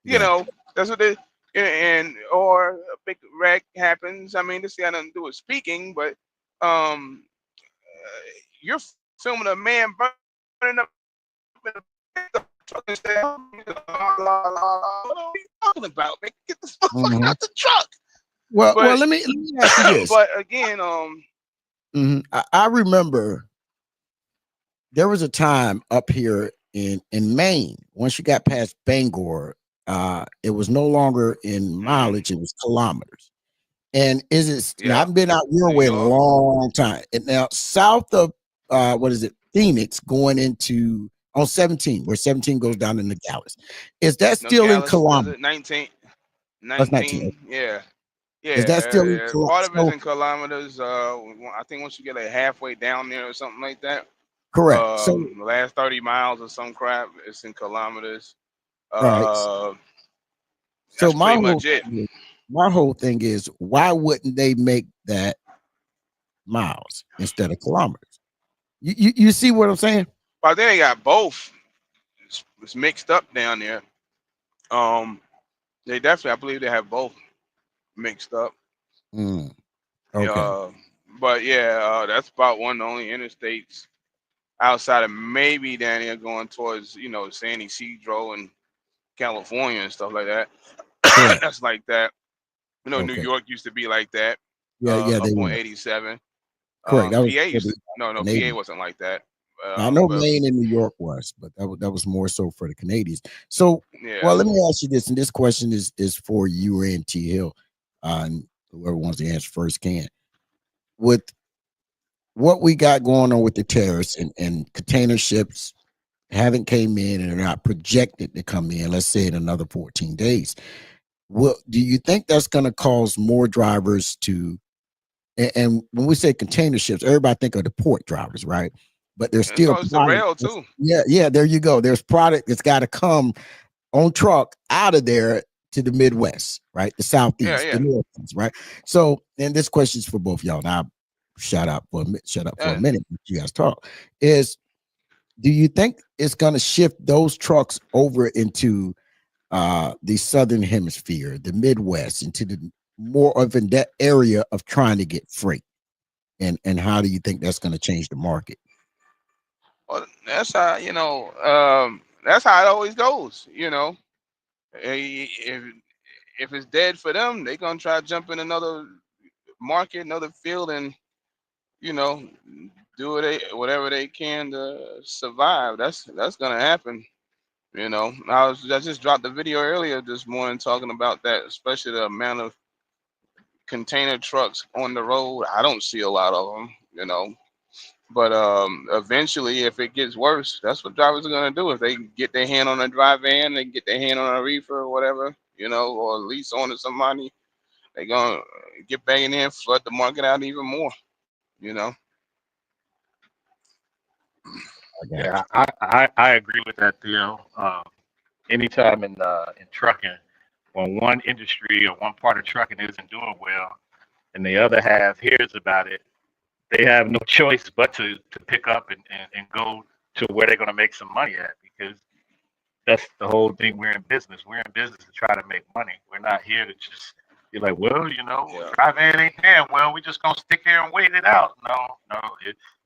That's what they. Or a big wreck happens. I mean, this got nothing to do with speaking, but you're filming a man burning up in a truck and say, "What are you talking about? Man, get the fuck out the truck."
Well, let me ask you this.
But again,
I remember there was a time up here in Maine. Once you got past Bangor, it was no longer in mileage; it was kilometers. And I've been out your way a long time. And now south of Phoenix, going into on 17, where 17 goes down into Dallas. Is that still in kilometers?
19.
That's 19.
Yeah.
Is that still in kilometers?
Part of it is in kilometers. I think once you get like halfway down there or something like that.
Correct. So
the last 30 miles or some crap, it's in kilometers.
Right. So my whole thing is, why wouldn't they make that miles instead of kilometers? You see what I'm saying?
I think they got both. It's mixed up down there. They definitely, I believe they have both mixed up.
Okay.
But yeah, that's about one of the only interstates outside of maybe down here going towards San Ysidro and California and stuff like that.
Correct.
That's like that. New
Okay.
York used to be like that.
Yeah,
Up
they
on
were.
87.
Correct. That
PA
was for
used to,
the
no, PA
Canadians.
wasn't like that.
I know
But
Maine and New York was, but that was more so for the Canadians. So,
yeah,
well, let me ask you this, and this question is for you and T Hill, and whoever wants to answer first can. With what we got going on with the tariffs and container ships haven't came in and are not projected to come in, let's say in another 14 days. Well, do you think that's going to cause more drivers to, and when we say container ships, everybody think of the port drivers, right? But there's
it
still
goes to
product.
rail too.
Yeah, there you go. There's product that's got to come on truck out of there to the Midwest, right? The Southeast,
Yeah.
the Northeast, right? So, and this question is for both y'all. Now, shut up for a minute. You guys talk. Do you think it's going to shift those trucks over into the Southern Hemisphere, the Midwest, into the more of in that area of trying to get freight? And how do you think that's going to change the market?
Well, that's how that's how it always goes. If it's dead for them, they're gonna try to jump in another market, another field, and do whatever they can to survive. That's gonna happen. I just dropped the video earlier this morning talking about that, especially the amount of container trucks on the road. I don't see a lot of them. But eventually, if it gets worse, that's what drivers are gonna do. If they get their hand on a dry van, they get their hand on a reefer or whatever, or lease on to somebody, they're gonna get back in there and flood the market out even more.
Yeah, I agree with that, Theo. Anytime in trucking, when one industry or one part of trucking isn't doing well, and the other half hears about it, they have no choice but to pick up and go to where they're going to make some money at, because that's the whole thing. We're in business. We're in business to try to make money. We're not here to just be like, well, dry van ain't paying well, we just going to stick here and wait it out. No.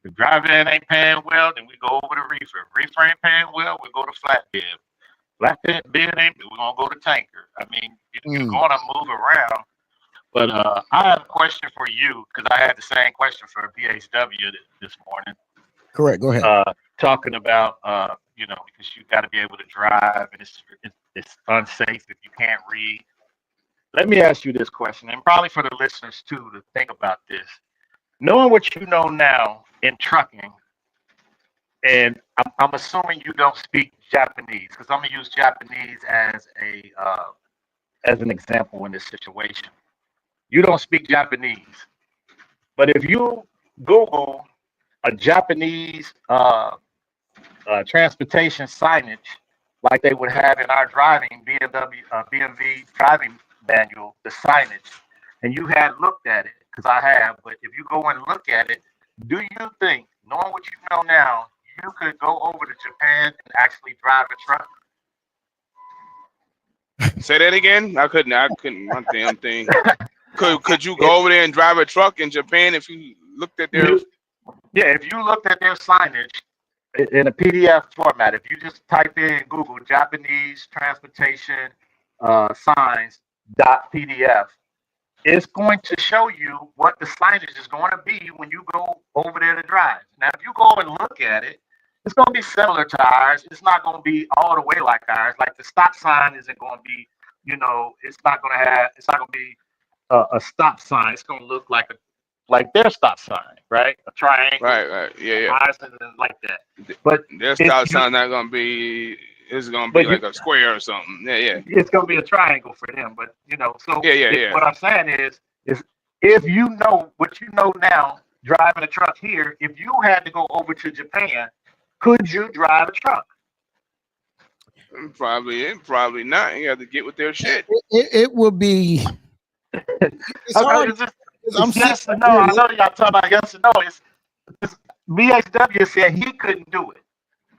If dry van ain't paying well, then we go over to reefer. Reefer ain't paying well, we go to flatbed. Flatbed ain't, we're going to go to tanker. I mean, you're going to move around. But I have a question for you, because I had the same question for BHW this morning.
Correct. Go ahead.
Talking about, because you got to be able to drive, and it's unsafe if you can't read. Let me ask you this question, and probably for the listeners too, to think about this. Knowing what you know now in trucking, and I'm assuming you don't speak Japanese, because I'm gonna use Japanese as an example in this situation. You don't speak Japanese, but if you Google a Japanese transportation signage, like they would have in our driving BMV driving manual, the signage, and you had looked at it, because I have, but if you go and look at it, do you think, knowing what you know now, you could go over to Japan and actually drive a truck?
Say that again. I couldn't. My damn thing. Could you go over there and drive a truck in Japan if you looked at their?
Yeah, if you looked at their signage in a PDF format, if you just type in Google Japanese transportation signs.pdf, it's going to show you what the signage is going to be when you go over there to drive. Now, if you go and look at it, it's going to be similar to ours. It's not going to be all the way like ours. Like the stop sign isn't going to be, it's not going to be a stop sign. It's going to look like their stop sign, right? A triangle.
Right. Yeah.
Ours isn't like that. But
their stop sign not going to be. It's going to be like a square or something. Yeah.
It's going to be a triangle for them. But so
yeah.
What I'm saying is if you know what you know now, driving a truck here, if you had to go over to Japan, could you drive a truck?
Probably not. You have to get with their shit.
It will be.
I'm yes or no. I know y'all talking about yes or no. It's BHW said he couldn't do it.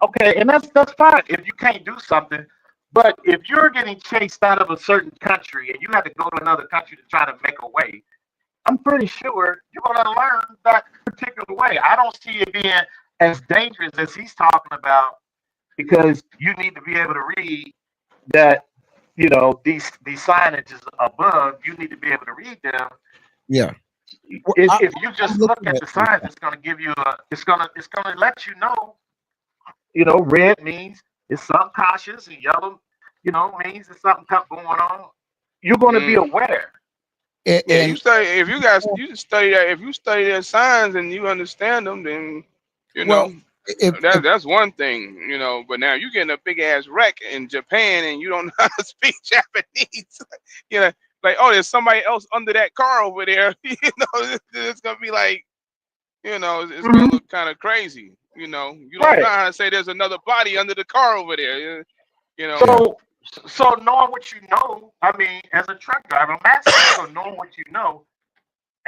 Okay, and that's fine if you can't do something. But if you're getting chased out of a certain country and you have to go to another country to try to make a way, I'm pretty sure you're going to learn that particular way. I don't see it being as dangerous as he's talking about, because you need to be able to read that, you know, these signages above, you need to be able to read them.
Yeah. Well,
If you just
I'm
look
looking
at
at
the signs, it's going to give you it's going to let you know, red means it's something cautious, and yellow, means it's something going on. You're going to be aware.
and,
Yeah, you
and
study. If you guys, you study that. If you study their signs and you understand them, then you
well,
know
if
that's one thing. You know, but now you're getting a big ass wreck in Japan and you don't know how to speak Japanese. You know, like, oh, there's somebody else under that car over there. You know, it's gonna be like, it's gonna look kind of crazy. You know, you don't know how to say there's another body under the car over there. You know.
So knowing what you know, I mean, as a truck driver, I'm asking, so knowing what you know,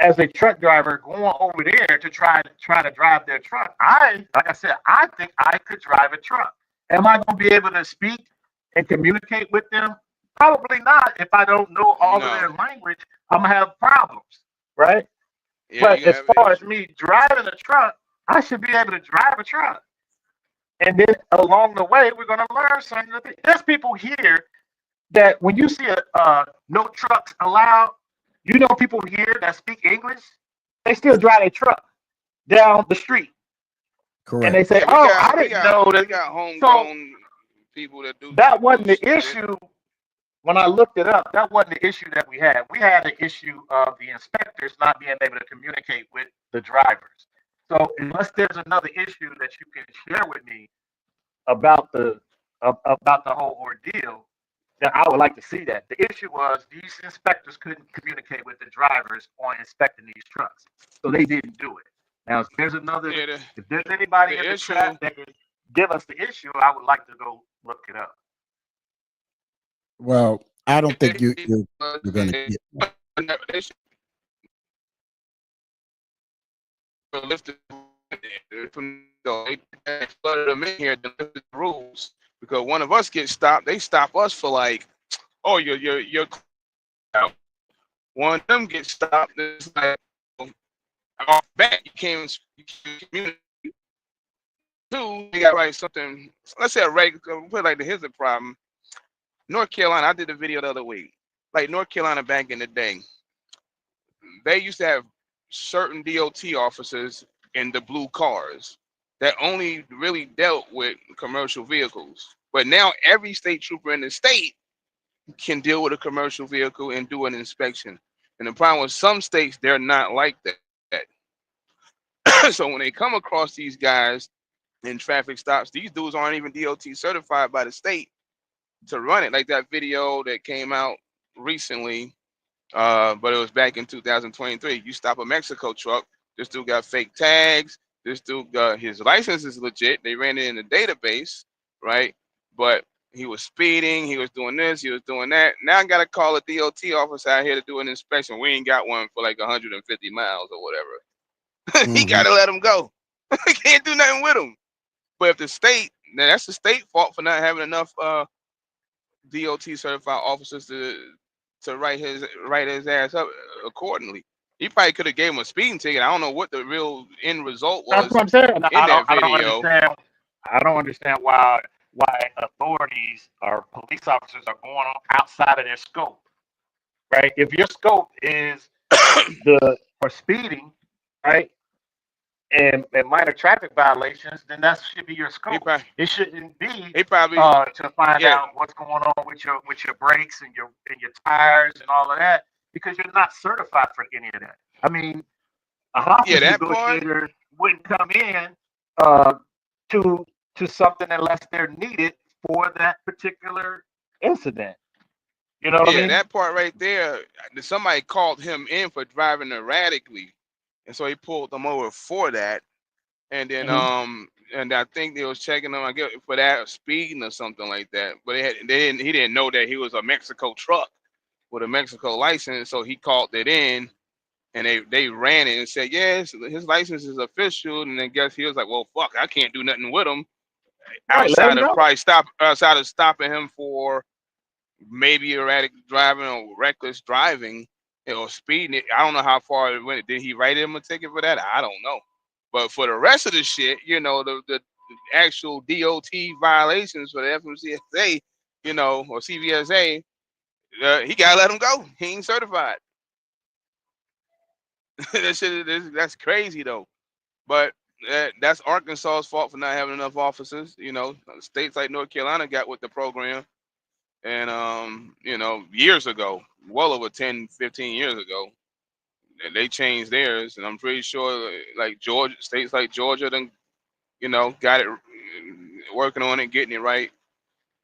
as a truck driver going over there to try to drive their truck, like I said, I think I could drive a truck. Am I going to be able to speak and communicate with them? Probably not. If I don't know all of their language, I'm gonna have problems, right?
Yeah,
but as far as me driving a truck, I should be able to drive a truck. And then along the way, we're going to learn something. There's people here that when you see no trucks allowed, people here that speak English, they still drive a truck down the street.
correct.
And they say, I didn't know that.
We got homegrown people that do
that. Wasn't the issue. When I looked it up, that wasn't the issue that we had. We had the issue of the inspectors not being able to communicate with the drivers. So unless there's another issue that you can share with me about the whole ordeal, then I would like to see that. The issue was these inspectors couldn't communicate with the drivers on inspecting these trucks, so they didn't do it. Now, if there's anybody in the chat that can give us the issue, I would like to go look it up.
Well, I don't think you're going to get
flooded them in here to lift the rules, because one of us gets stopped, they stop us for like, oh, you're out. One of them gets stopped, it's like, off back, you can't communicate. Two, they got like something. Let's say a regular. Put it like here's the problem. North Carolina, I did a video the other week. Like North Carolina back in the day, they used to have certain DOT officers in the blue cars that only really dealt with commercial vehicles. But now every state trooper in the state can deal with a commercial vehicle and do an inspection. And the problem with some states, they're not like that. So when they come across these guys in traffic stops, these dudes aren't even DOT certified by the state to run it. Like that video that came out recently, but it was back in 2023. You stop a Mexico truck, this dude got fake tags. This dude got his license is legit. They ran it in the database, right? But he was speeding, he was doing this, he was doing that. Now I gotta call a DOT officer out here to do an inspection. We ain't got one for like 150 miles or whatever. He gotta let him go. Can't do nothing with him. But if the state, now that's the state fault for not having enough DOT certified officers to write his ass up accordingly. He probably could have gave him a speeding ticket. I don't know what the real end result was.
That's what I'm saying.
In that video.
I don't understand why authorities or police officers are going on outside of their scope. Right? If your scope is for speeding, right? And minor traffic violations, then that should be your scope. It shouldn't be to find out what's going on with your brakes and your tires and all of that, because you're not certified for any of that. I mean, a hostage negotiator wouldn't come in to something unless they're needed for that particular incident. You know what I mean?
That part right there, somebody called him in for driving erratically. And so he pulled them over for that. And then and I think they was checking them, I guess, for that speeding or something like that. But he didn't know that he was a Mexico truck with a Mexico license. So he called it in and they ran it and said, yes, his license is official. And then guess he was like, well, fuck, I can't do nothing with him. Outside of stopping him for maybe erratic driving or reckless driving. or speeding it. I don't know how far it went. Did he write him a ticket for that? I don't know. But for the rest of the shit, you know, the actual DOT violations for the FMCSA, you know, or CVSA, he gotta let him go. He ain't certified. That shit that's crazy though. But that's Arkansas's fault for not having enough officers. You know, states like North Carolina got with the program, and you know, years ago, well over 10, 15 years ago, they changed theirs, and I'm pretty sure like Georgia, states like Georgia, then you know, got it working on it, getting it right.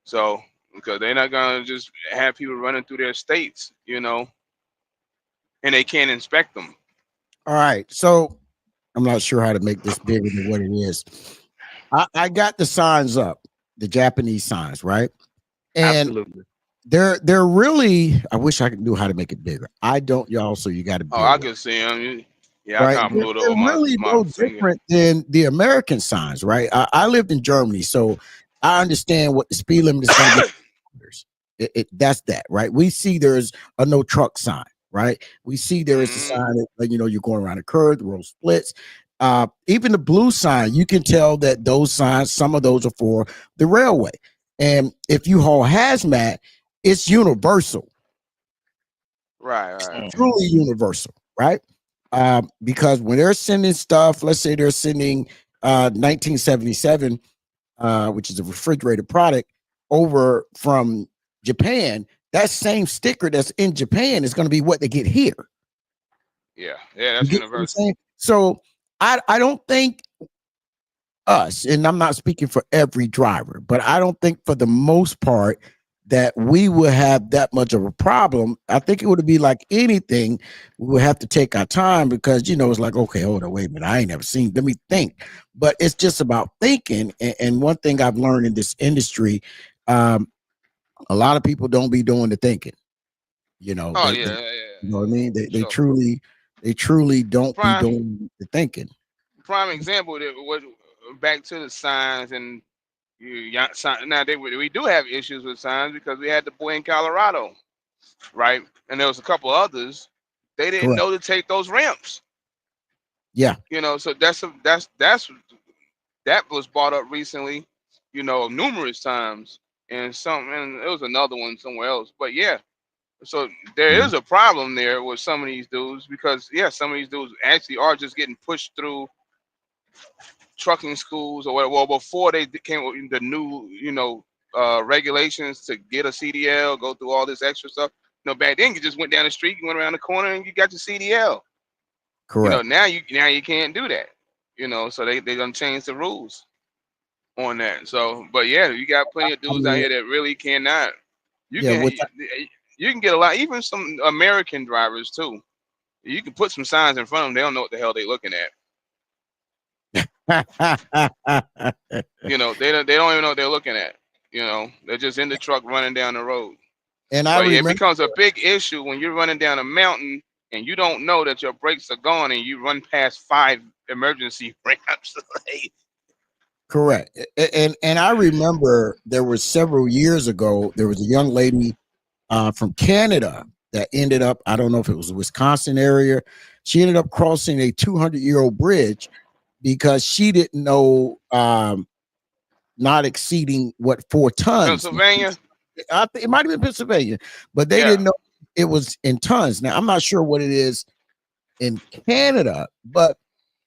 So because they're not gonna just have people running through their states, you know, and they can't inspect them.
All right, so I'm not sure how to make this bigger than what it is. I got the signs up, the Japanese signs, right? And
Absolutely.
they're really. I wish I could know how to make it bigger. I don't, y'all. So you got to.
Oh, I can see them. Yeah,
Right?
I can't blew it
They're
over my,
really
my
no
finger.
different than the American signs, right? I lived in Germany, so I understand what the speed limit is going to be. That's that, right? We see there's a no truck sign, right? We see there is a sign that, you know, you're going around a curve, the road splits. Even the blue sign, you can tell that those signs, some of those are for the railway. And if you haul hazmat, it's universal.
Right.
Truly universal, right? Because when they're sending stuff, let's say they're sending 1977, which is a refrigerated product, over from Japan, that same sticker that's in Japan is going to be what they get here.
Yeah, that's universal.
So I don't think us, and I'm not speaking for every driver, but I don't think for the most part that we will have that much of a problem. I think it would be like anything. We would have to take our time because, you know, it's like, okay, hold on, wait a minute. I ain't never seen, let me think. But it's just about thinking. And one thing I've learned in this industry, a lot of people don't be doing the thinking, you know.
Oh,
you know what I mean? They truly don't be doing the thinking.
Prime example, that was back to the signs and now we do have issues with signs because we had the boy in Colorado, right? And there was a couple others. They didn't know to take those ramps.
Yeah,
you know, so that was brought up recently, you know, numerous times, and it was another one somewhere else. But yeah, so there is a problem there with some of these dudes because some of these dudes actually are just getting pushed through trucking schools or whatever. Well, before they came with the new, you know, regulations to get a CDL, go through all this extra stuff. You know, back then you just went down the street, you went around the corner, and you got your CDL.
Correct.
You know, now you can't do that. You know, so they done change the rules on that. So, but yeah, you got plenty of dudes out here that really cannot. You can get a lot, even some American drivers too. You can put some signs in front of them, they don't know what the hell they're looking at. You know, they don't even know what they're looking at. You know, they're just in the truck running down the road.
And
it becomes a big issue when you're running down a mountain and you don't know that your brakes are gone and you run past 5 emergency ramps.
Correct. And I remember there was several years ago, there was a young lady from Canada that ended up, I don't know if it was the Wisconsin area. She ended up crossing a 200-year-old bridge because she didn't know not exceeding 4 tons.
Pennsylvania?
I think it might have been Pennsylvania, but they didn't know it was in tons. Now I'm not sure what it is in Canada, but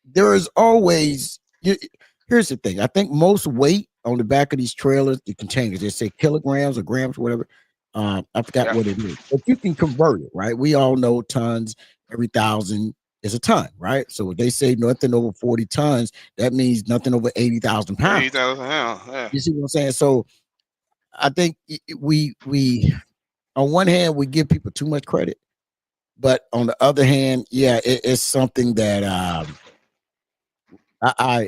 there is always. Here's the thing: I think most weight on the back of these trailers, the containers, they say kilograms or grams, or whatever. I forgot what it is, but you can convert it, right? We all know tons. Every 1,000 is a ton, right? So if they say nothing over 40 tons, that means nothing over 80,000 pounds.
80,000 pounds. Yeah.
You see what I'm saying? So I think we on one hand we give people too much credit, but on the other hand, it's something that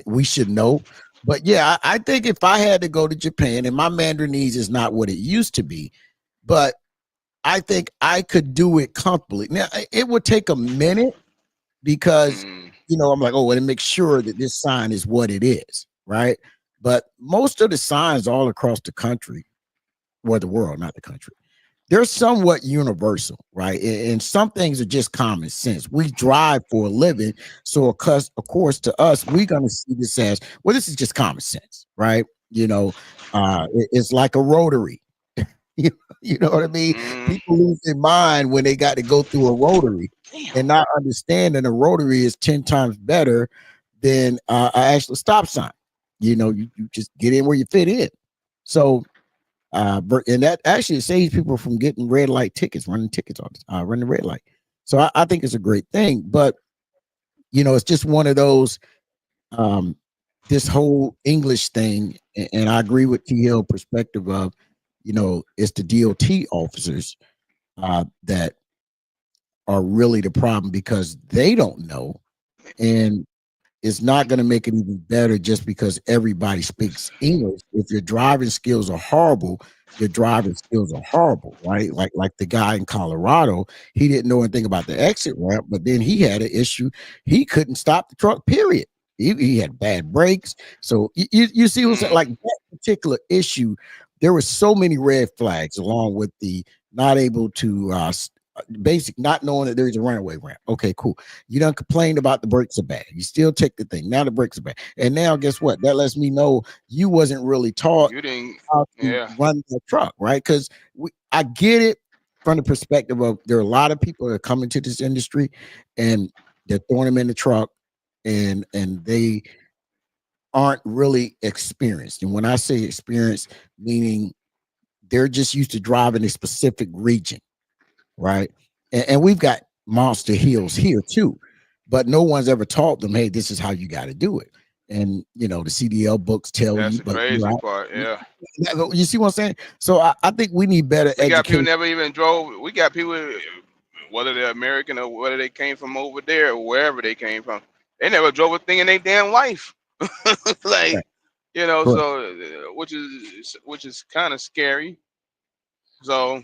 we should know. But yeah, I think if I had to go to Japan, and my Mandarinese is not what it used to be, but I think I could do it comfortably. Now it would take a minute because you know I'm like, well, to make sure that this sign is what it is, right? But most of the signs all across the country, well, the world, not the country, they're somewhat universal, right? And some things are just common sense. We drive for a living, so of course, to us, we're going to see this as well. This is just common sense, right? It's like a rotary. You, you know what I mean?
Mm,
People lose their mind when they got to go through a rotary and not understanding a rotary is 10 times better than an actual stop sign. You just get in where you fit in. So, and that actually saves people from getting red light tickets, running tickets on running red light. So I think it's a great thing. But it's just one of those. Um, this whole English thing, and I agree with T Hill perspective of, it's the DOT officers that are really the problem because they don't know, and it's not going to make it even better just because everybody speaks English. If your driving skills are horrible, your driving skills are horrible, right? Like the guy in Colorado, he didn't know anything about the exit ramp, but then he had an issue. He couldn't stop the truck, period. He had bad brakes. So you see what's like that particular issue, there were so many red flags along with the not able to basic not knowing that there's a runaway ramp. Okay, cool. You done complained about the brakes are bad. You still take the thing. Now the brakes are bad. And now guess what? That lets me know you wasn't really taught
you didn't.
how to
Yeah.
run the truck, right? Because I get it from the perspective of there are a lot of people that are coming to this industry and they're throwing them in the truck and they aren't really experienced. And when I say experienced, meaning they're just used to driving a specific region, right? And we've got monster heels here too, but no one's ever taught them, hey, this is how you got to do it. And the CDL books tell
That's
you,
the
but
crazy part. Yeah.
you see what I'm saying? So I think we need better
We got people
education.
never even drove. We got people, whether they're American or whether they came from over there or wherever they came from, they never drove a thing in their damn life. Like,
Correct. Correct.
so which is kind of scary. So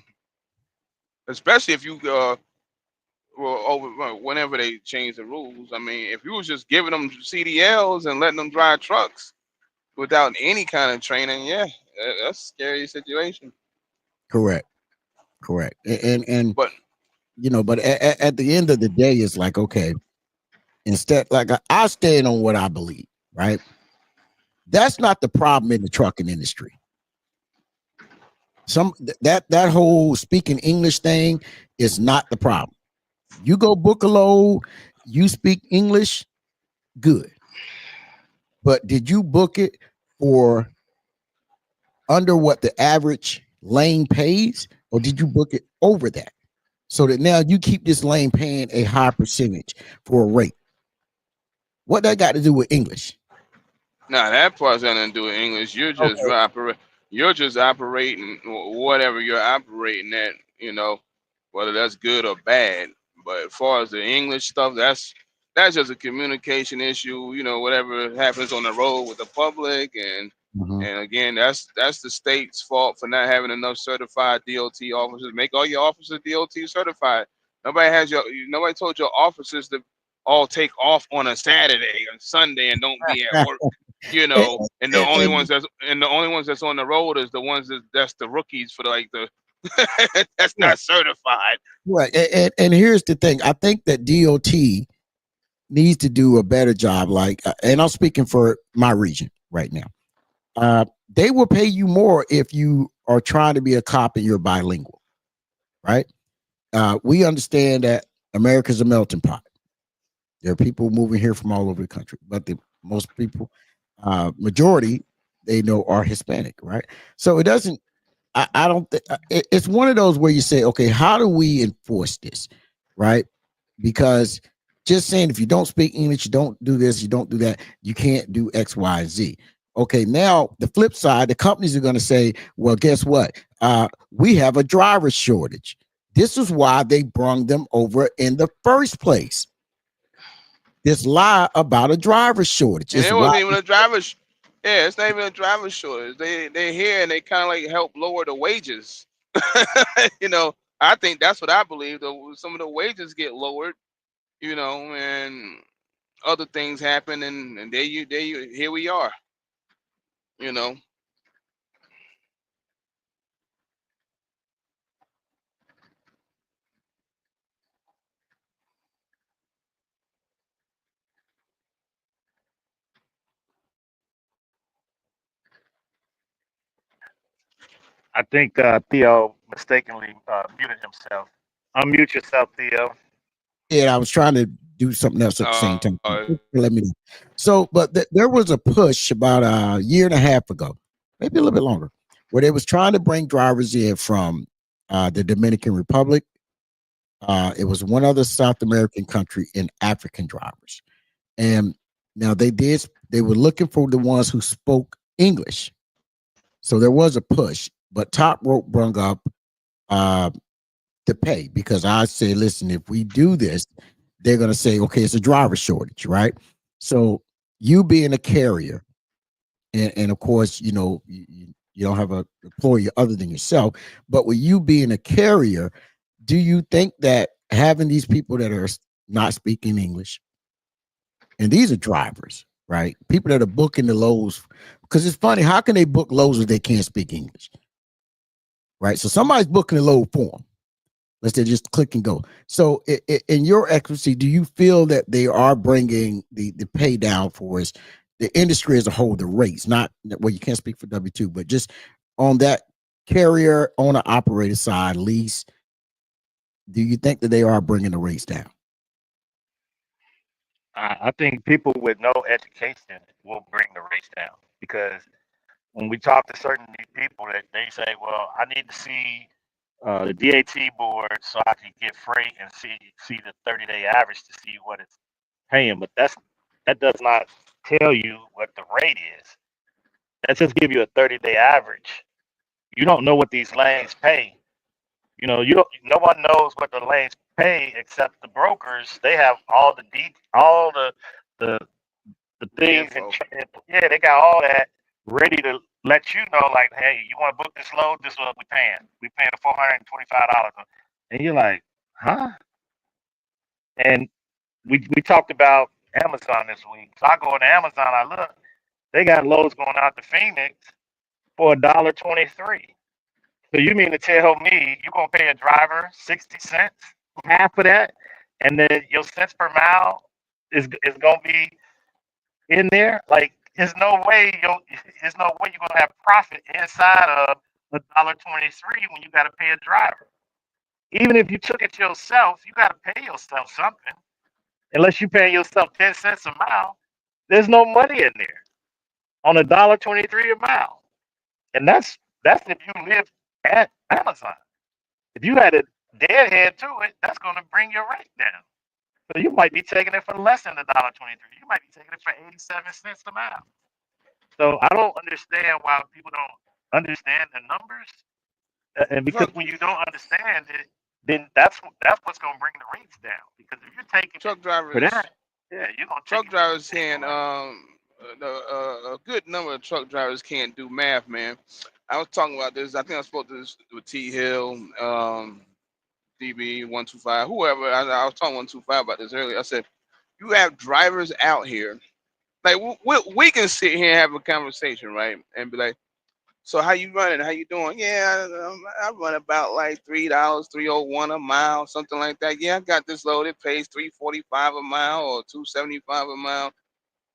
especially if you whenever they change the rules. I mean, if you was just giving them CDLs and letting them drive trucks without any kind of training, yeah, that's a scary situation.
Correct. Correct. And
But
but at the end of the day, it's like, okay, instead, like I stand on what I believe, right? That's not the problem in the trucking industry. That whole speaking English thing is not the problem. You go book a load, you speak English, good. But did you book it for under what the average lane pays, or did you book it over that? So that now you keep this lane paying a high percentage for a rate. What that got to do with English?
nah, that part's got nothing to do with English.
Okay.
You're just operating whatever you're operating at. Whether that's good or bad. But as far as the English stuff, that's just a communication issue. Whatever happens on the road with the public, and
Mhm.
and again, that's the state's fault for not having enough certified DOT officers. Make all your officers DOT certified. Nobody told your officers to all take off on a Saturday or Sunday and don't be at work.
And,
And
and
the only ones that's on the road is the ones that's the rookies for the that's
right,
not certified.
right. And here's the thing. I think that DOT needs to do a better job. Like, and I'm speaking for my region right now. They will pay you more if you are trying to be a cop and you're bilingual, right? We understand that America's a melting pot. There are people moving here from all over the country, but most people, majority, they know are Hispanic, right? So it doesn't. I don't think it's one of those where you say, okay, how do we enforce this, right? Because just saying if you don't speak English, you don't do this, you don't do that, you can't do X, Y, and Z. Okay, now the flip side, the companies are going to say, well, guess what? We have a driver shortage. This is why they brung them over in the first place. This lie about a driver shortage
And
is
it
why.
wasn't even a driver's. Yeah, it's not even a driver's shortage. They here and they kind of like help lower the wages. I think that's what I believe. Though some of the wages get lowered, and other things happen, and here we are. You know,
I think Theo mistakenly muted himself. Unmute yourself, Theo.
Yeah, I was trying to do something else at the same time. Let me know. So, but there was a push about a year and a half ago, maybe a little bit longer, where they was trying to bring drivers in from the Dominican Republic. It was one other South American country and African drivers. And now they were looking for the ones who spoke English. So there was a push, but Top Rope brung up the pay, because I said, listen, if we do this, they're going to say, okay, it's a driver shortage, right? So you being a carrier, and of course, you know, you don't have an employer other than yourself, but with you being a carrier, do you think that having these people that are not speaking English, and these are drivers, right? People that are booking the loads, because it's funny, how can they book loads if they can't speak English? Right? So somebody's booking a load for them. Let's say just click and go. So in your expertise, do you feel that they are bringing the pay down for us, the industry as a whole, the rates, not, well, you can't speak for W2, but just on that carrier, owner, operator side, lease, do you think that they are bringing the rates down?
I think people with no education will bring the rates down, because when we talk to certain people, that they say, well, I need to see the DAT board so I can get freight and see the 30-day average to see what it's paying. But that does not tell you what the rate is. That just give you a 30-day average. You don't know what these lanes pay. You know, no one knows what the lanes pay except the brokers. They have all the things, and yeah, they got all that ready to let you know, like, hey, you want to book this load? This is what we're paying. We're paying $425. And you're like, huh? And we talked about Amazon this week. So I go on Amazon, I look, they got loads going out to Phoenix for $1.23. So you mean to tell me you're gonna pay a driver 60 cents, half of that, and then your cents per mile is gonna be in there? Like, there's no way you're gonna have profit inside of $1.23 when you gotta pay a driver. Even if you took it yourself, you gotta pay yourself something. Unless you pay yourself 10 cents a mile, there's no money in there on $1.23 a mile. And that's if you live at Amazon. If you had a deadhead to it, that's gonna bring your rate down. So you might be taking it for less than $1.23. You might be taking it for 87 cents a mile. So I don't understand why people don't understand the numbers. And because when you don't understand it, then that's what's gonna bring the rates down. Because if you're taking
truck drivers
for that, yeah, you're gonna
truck drivers can't a good number of truck drivers can't do math, man. I was talking about this. I think I spoke to this with T Hill, DB 125, whoever. I was talking 125 about this earlier. I said, you have drivers out here, like we can sit here and have a conversation, right, and be like, so how you running? How you doing? Yeah, I run about like $3, $3.01 a mile, something like that. Yeah, I got this load. It pays $3.45 a mile or $2.75 a mile.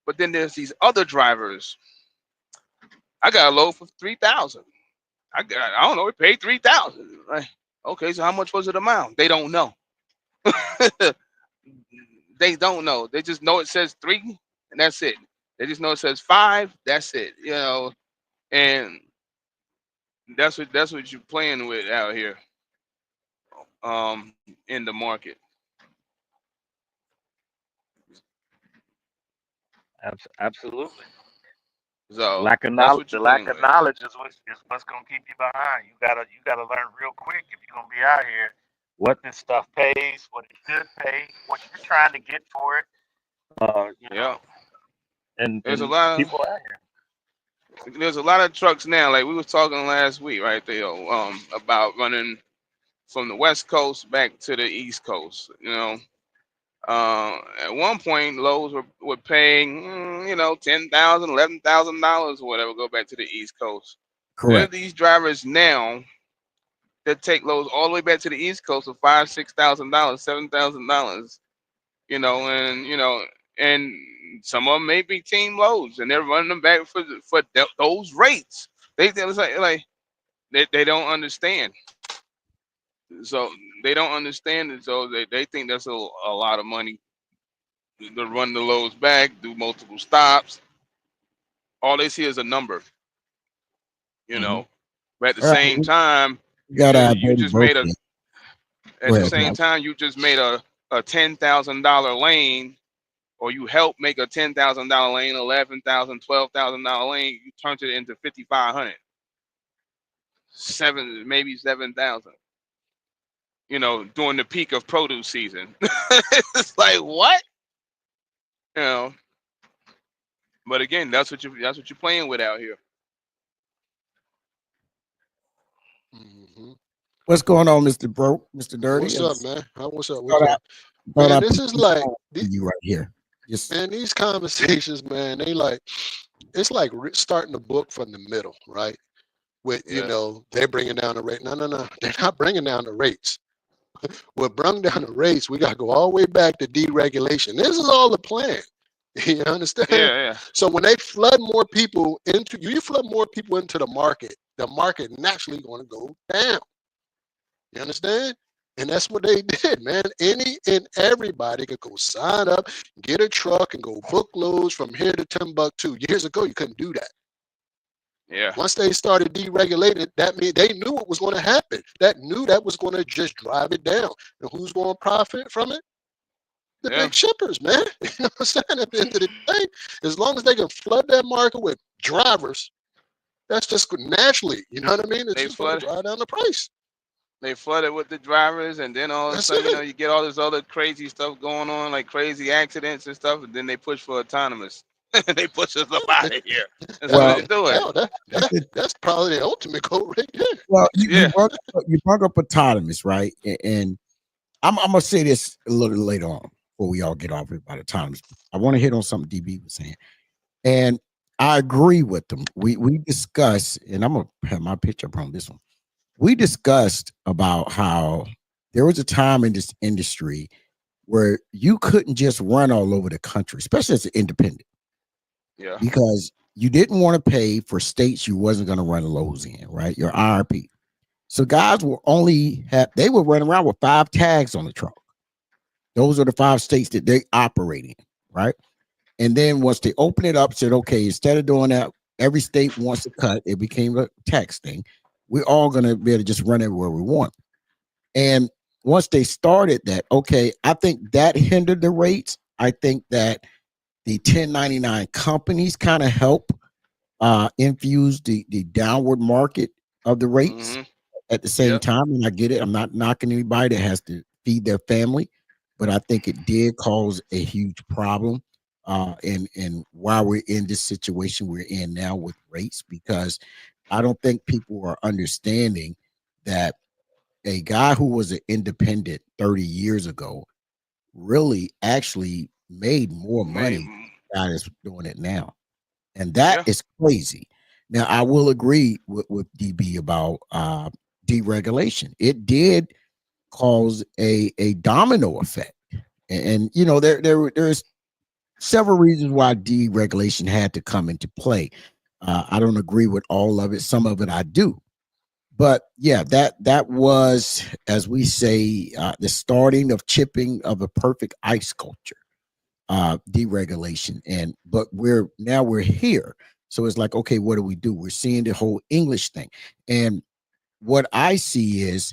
But then there's these other drivers. I got a load for $3,000. I don't know. It paid $3,000. Right? Okay, so how much was it a mile? They don't know. They don't know. They just know it says 3, and that's it. They just know it says 5. That's it. You know, and that's what you're playing with out here, in the market.
Absolutely.
So
lack of knowledge is what's gonna keep you behind. You gotta learn real quick if you're gonna be out here what this stuff pays, what it should pay, what you're trying to get for it. You know, and
there's a lot of
people out here.
There's a lot of trucks now. Like we was talking last week, right there, about running from the West Coast back to the East Coast. You know, at one point, loads were paying, $10,000, $11,000 or whatever, go back to the East Coast.
Correct.
There are these drivers now that take loads all the way back to the East Coast for $5,000, $6,000, $7,000. And some of them may be team loads, and they're running them back for those rates. They was like They don't understand. So they don't understand it. So they think that's a lot of money to run the loads back, do multiple stops. All they see is a number, you know. But at the
All right,
same time,
we got
you
Dirty
just made
Broker.
at the same time you just made a $10,000 lane, or you helped make a $10,000 lane, $11,000, $12,000 lane. You turned it into 5,500, maybe 7,000. You know, during the peak of produce season. It's like, what? You know. But again, that's what you're playing with out here.
What's going on, Mr. Broke, Mr. Dirty?
What's up, man? What's up?
Thought
What's
I-
up?
thought
Man,
I
this
put
is
this
like
on
these,
you right here. Just
man, these conversations, man, they like it's like starting the book from the middle, right? With you
Yeah.
know, they're bringing down the rate. No, they're not bringing down the rates. What brought down the rates? We got to go all the way back to deregulation. This is all the plan. You understand?
Yeah.
So when they flood more people into you flood more people into the market naturally going to go down. You understand? And that's what they did, man. Any and everybody could go sign up, get a truck, and go book loads from here to Timbuktu. Years ago, you couldn't do that.
Yeah.
Once they started deregulating, that means they knew what was going to happen. That was going to just drive it down. And who's going to profit from it? The big shippers, man. You know what I'm saying? At the end of the day, as long as they can flood that market with drivers, that's just naturally, you know what I mean? It's just going to drive down the price.
They flooded with the drivers, and then all of a
That's
sudden,
it.
you know, you get all this other crazy stuff going on, like crazy accidents and stuff, and then they push for autonomous. They push us up out of here. That's
Well,
what they're doing.
That's probably the ultimate goal right there.
well, you brought up autonomous, right? And I'm gonna say this a little later on before we all get off about autonomous. I want to hit on something DB was saying, and I agree with them. We discussed, and I'm gonna have my picture up on this one. We discussed about how there was a time in this industry where you couldn't just run all over the country, especially as an independent.
Yeah.
Because you didn't want to pay for states you wasn't going to run loads in, right? Your IRP. So guys will they would run around with 5 tags on the truck. Those are the 5 states that they operate in, right? And then once they open it up, said, okay, instead of doing that, every state wants to cut. It became a tax thing. We're all going to be able to just run everywhere we want. And once they started that, okay, I think that hindered the rates. I think that the 1099 companies kind of help infuse the downward market of the rates at the same time. And I get it. I'm not knocking anybody that has to feed their family, but I think it did cause a huge problem. And why we're in this situation we're in now with rates, because I don't think people are understanding that a guy who was an independent 30 years ago really actually made more money than the guy that's doing it now. And that is crazy. Now, I will agree with DB about deregulation. It did cause a domino effect. And you know, there's several reasons why deregulation had to come into play. I don't agree with all of it. Some of it I do. But yeah, that was, as we say, the starting of chipping of a perfect ice culture, deregulation. But we're here. So it's like, okay, what do? We're seeing the whole English thing. And what I see is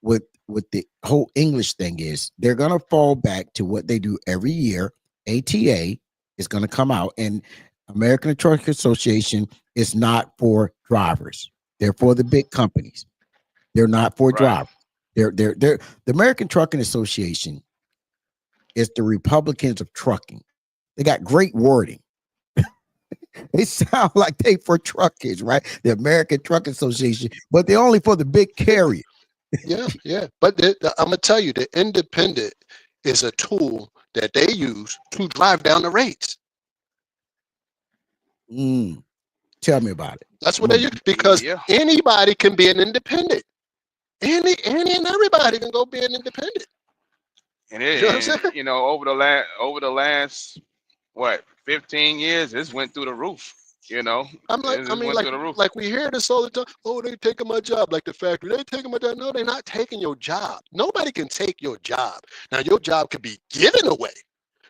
with the whole English thing is they're going to fall back to what they do every year. ATA is going to come out, and American Truck Association is not for drivers. They're for the big companies. They're not for drivers. They're the American Trucking Association is the Republicans of trucking. They got great wording. They sound like they for truckers, right? The American Trucking Association, but they're only for the big carrier.
Yeah. But I'm gonna tell you, the independent is a tool that they use to drive down the rates.
Tell me about it.
That's what they use, because anybody can be an independent. Any and everybody can go be an independent.
And it, over the last what 15 years, this went through the roof. You know,
I'm like,
it
I mean,
went
like,
through the roof.
like we hear this all the time. Oh, they taking my job, like the factory. They taking my job. No, they're not taking your job. Nobody can take your job. Now, your job could be given away,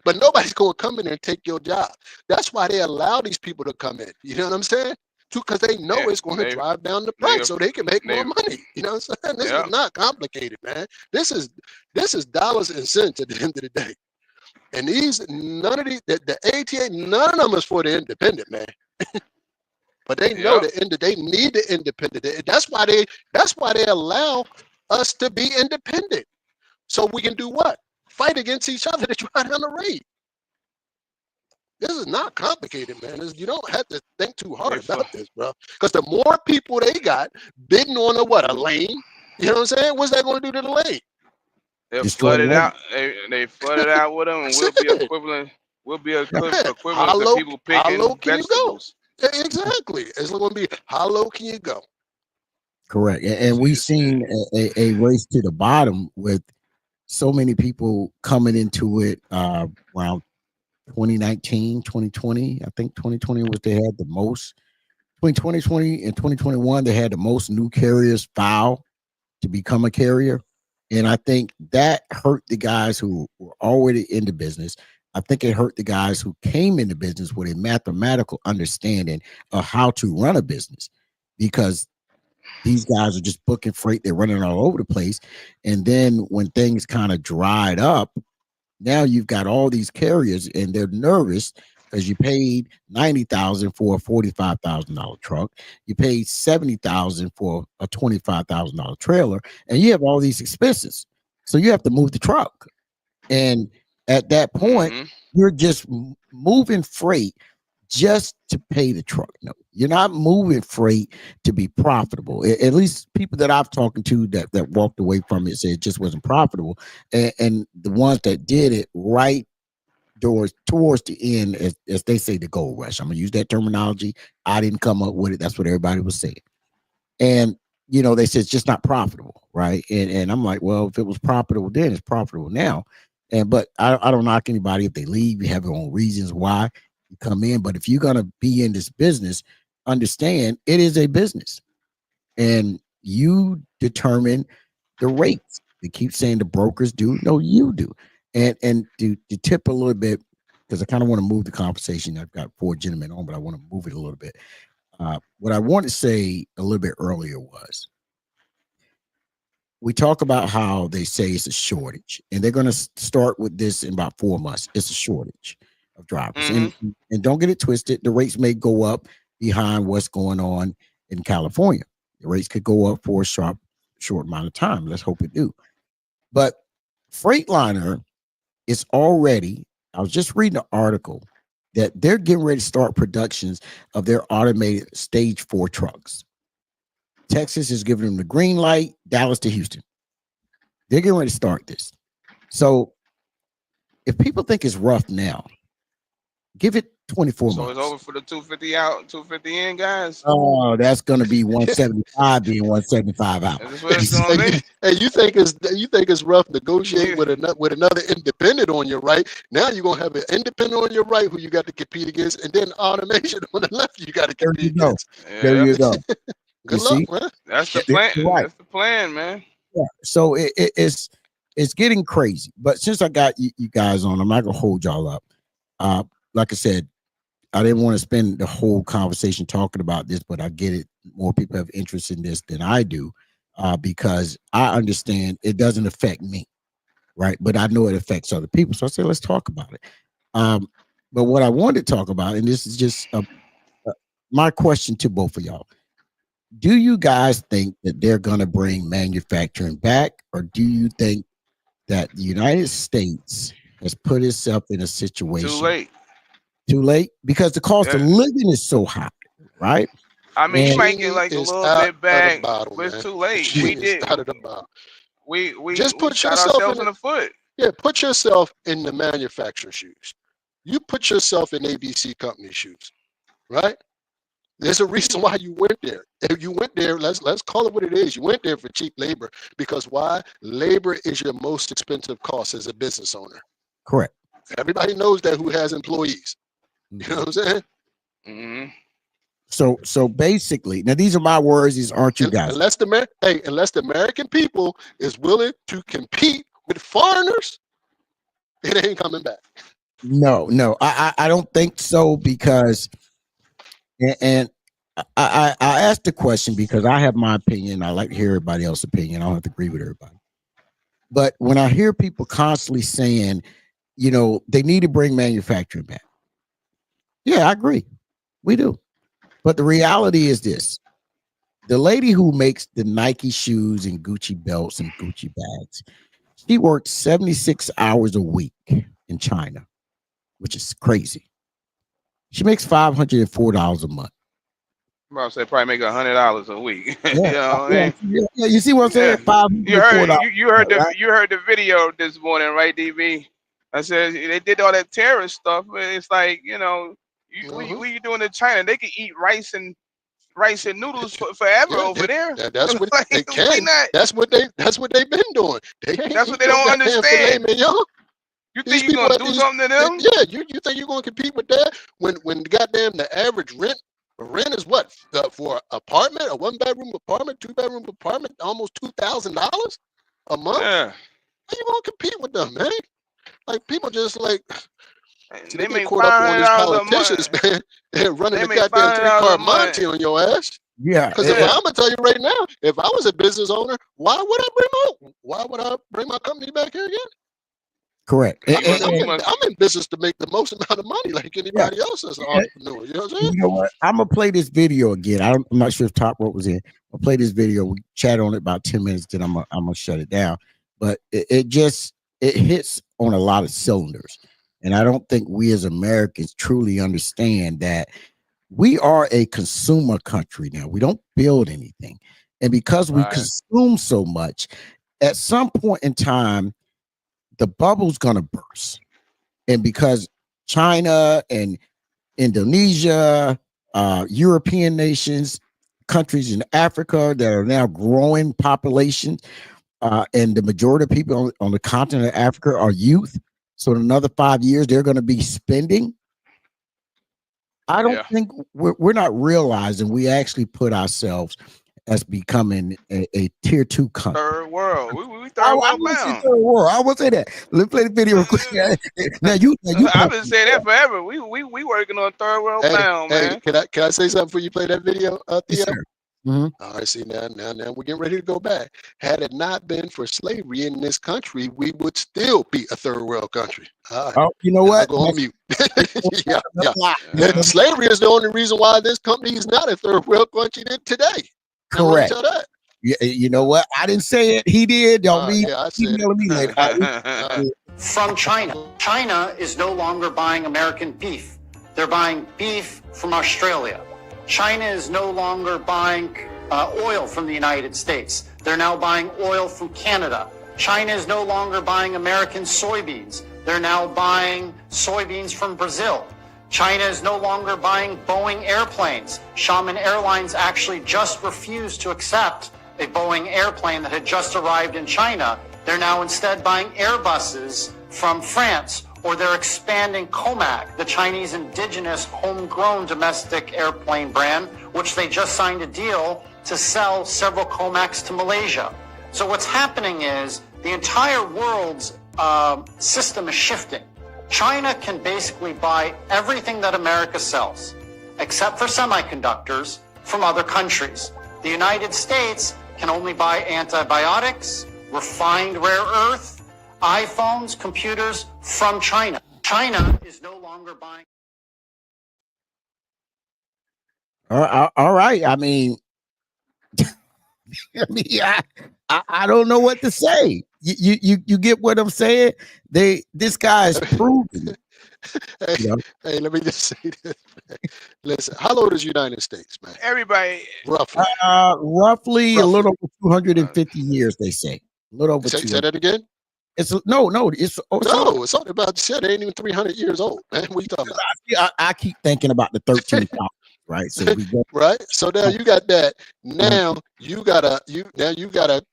but nobody's going to come in and take your job. That's why they allow these people to come in. You know what I'm saying? Because they know
Yeah,
it's going to
they-
drive down the
they-
price so they can make more
they-
money. You know what I'm saying? This
Yeah.
is not complicated, man. This is dollars and cents at the end of the day. And none of these, the ATA, none of them is for the independent, man. But they know they need the independent. That's why they allow us to be independent. So we can do what? Fight against each other to try down the rate. This is not complicated, man. You don't have to think too hard about this, bro. Because the more people they got bidding on a lane, you know what I'm saying? What's that going to do to the lane?
They'll
Destroy
flood
the
it
lane.
out. They flood it out with them, and we'll be equivalent. We'll be equivalent
How
to
low-
people
how
picking
low can you go?
vegetables.
Exactly. It's going to be, how low can you go?
Correct. And we've seen a race to the bottom with so many people coming into it around 2019, 2020. I think 2020 was they had the most. Between 2020 and 2021, they had the most new carriers file to become a carrier. And I think that hurt the guys who were already in the business. I think it hurt the guys who came into business with a mathematical understanding of how to run a business, because these guys are just booking freight. They're running all over the place. And then when things kind of dried up, now you've got all these carriers and they're nervous because you paid $90,000 for a $45,000 truck. You paid $70,000 for a $25,000 trailer, and you have all these expenses. So you have to move the truck. And at that point, you're just moving freight just to pay the truck. No, you're not moving freight to be profitable. At least people that I've talked to that walked away from it said it just wasn't profitable. And the ones that did it right towards the end, as they say, the gold rush. I'm gonna use that terminology. I didn't come up with it. That's what everybody was saying. And you know, they said it's just not profitable, right? And I'm like, well, if it was profitable then, it's profitable now. But I don't knock anybody if they leave. You have your own reasons why you come in. But if you're gonna be in this business, understand it is a business, and you determine the rates. They keep saying the brokers do. No, you do. And to tip a little bit, because I kind of want to move the conversation. I've got 4 gentlemen on, but I want to move it a little bit. What I wanted to say a little bit earlier was, we talk about how they say it's a shortage, and they're going to start with this in about 4 months. It's a shortage of drivers. And don't get it twisted. The rates may go up behind what's going on in California. The rates could go up for a short amount of time. Let's hope it do. But Freightliner is already, I was just reading an article that they're getting ready to start productions of their automated stage 4 trucks. Texas is giving them the green light, Dallas to Houston. They're getting ready to start this. So if people think it's rough now, give it 24
So
Oh,
it's
months.
over for the 250 out, 250 in, guys.
Oh, that's going to be 175 being 175 out.
Is this what it's gonna be?
Hey, you think it's rough negotiating with another independent on your right? Now you're gonna have an independent on your right who you got to compete against, and then automation on the left you got to
There you
compete
go.
against.
There you go.
Good
You
luck,
see?
man.
That's the
Yeah,
plan.
right.
That's the plan, man.
Yeah. So it's getting crazy. But since I got you guys on, I'm not gonna hold y'all up. Like I said, I didn't want to spend the whole conversation talking about this, but I get it. More people have interest in this than I do, because I understand it doesn't affect me, right? But I know it affects other people. So I said, let's talk about it. But what I wanted to talk about, and this is just my question to both of y'all. Do you guys think that they're going to bring manufacturing back, or do you think that the United States has put itself in a situation
Too late.
because the cost of living is so high, right?
I mean,
And
you might get like a
It's
little
out
bit
of the
back,
bottle,
but it's
man.
too late.
Gee,
We
it's
did.
out of the bottle.
We
Just put
shot
yourself
ourselves
in
in the foot.
Yeah, put yourself in the manufacturer's shoes. You put yourself in ABC company shoes, right? There's a reason why you went there. If you went there, let's call it what it is. You went there for cheap labor, because why? Labor is your most expensive cost as a business owner.
Correct.
Everybody knows that who has employees. You know what I'm saying?
Mm-hmm.
So basically, now these are my words. These aren't you guys.
Unless the American people is willing to compete with foreigners, it ain't coming back.
No, I don't think so, because, and I asked the question because I have my opinion. I like to hear everybody else's opinion. I don't have to agree with everybody. But when I hear people constantly saying, you know, they need to bring manufacturing back. Yeah, I agree. We do. But the reality is this. The lady who makes the Nike shoes and Gucci belts and Gucci bags, she works 76 hours a week in China, which is crazy. She makes $504 a month.
I'm about to say probably make $100 a week.
Yeah,
You know what I mean?
yeah, you see what I'm saying?
Yeah. You heard
right?
you heard the video this morning, right, DB? I said they did all that terrorist stuff, but it's like, you know, what you doing in China? They can eat rice and noodles forever over there.
That's what
Like,
they can. That's what they've been doing.
That's what they don't understand. You think you're gonna do something to them?
Yeah, you think you're gonna compete with that when goddamn the average rent is what for apartment, a 1-bedroom apartment, 2-bedroom apartment, almost $2,000 a month?
Yeah.
How you gonna compete with them, man? Like, people just like
they
get caught up on these politicians, man. They're running the goddamn 3-car Monte on your ass.
Yeah.
Because I'm gonna tell you right now, if I was a business owner, why would I bring my company back here again?
Correct.
I'm in business to make the most amount of money, like anybody else as an entrepreneur. You know what I'm saying?
You know what? I'm gonna play this video again. I'm not sure if Top Rope was in. I'll play this video. We chat on it about 10 minutes, then I'm gonna shut it down. But it hits on a lot of cylinders, and I don't think we as Americans truly understand that we are a consumer country now. We don't build anything, and because we consume so much, at some point in time, the bubble's gonna burst. And because China and Indonesia, European nations, countries in Africa that are now growing populations, and the majority of people on the continent of Africa are youth. So in another 5 years, they're going to be spending. I don't think we're not realizing we actually put ourselves as becoming a tier 2 country.
Third world. We third world bound.
Third world. I would say that. Let's play the video real quick. Now you
I've been saying that forever. We working on third world bound, man.
Can I say something before you play that video, Theo?
Yes, sir. Mm-hmm.
All right, see now we're getting ready to go back. Had it not been for slavery in this country, we would still be a third world country. All right.
Oh, you know what?
Go on mute. yeah. Slavery is the only reason why this country is not a third world country today.
Correct. You know what? I didn't say it. He did. Don't be emailing me later.
From China. China is no longer buying American beef. They're buying beef from Australia. China is no longer buying oil from the United States. They're now buying oil from Canada. China is no longer buying American soybeans. They're now buying soybeans from Brazil. China is no longer buying Boeing airplanes. Xiamen Airlines actually just refused to accept a Boeing airplane that had just arrived in China. They're now instead buying Airbuses from France, or they're expanding Comac, the Chinese indigenous homegrown domestic airplane brand, which they just signed a deal to sell several Comacs to Malaysia. So what's happening is the entire world's system is shifting. China can basically buy everything that America sells, except for semiconductors, from other countries. The United States can only buy antibiotics, refined rare earth, iPhones, computers from China. China is no longer buying.
All right. I mean, I don't know what to say. You get what I'm saying? This guy is proven.
Hey, let me just say this. Listen, how old is the United States, man?
Everybody
roughly a little over 250 years, they say. A little over.
Say that again.
It's no. It's
something about shit. It ain't even 300 years old, man. What are you talking
about? I keep thinking about the 13 right? So we go.
Right. So now you got that. Now you got a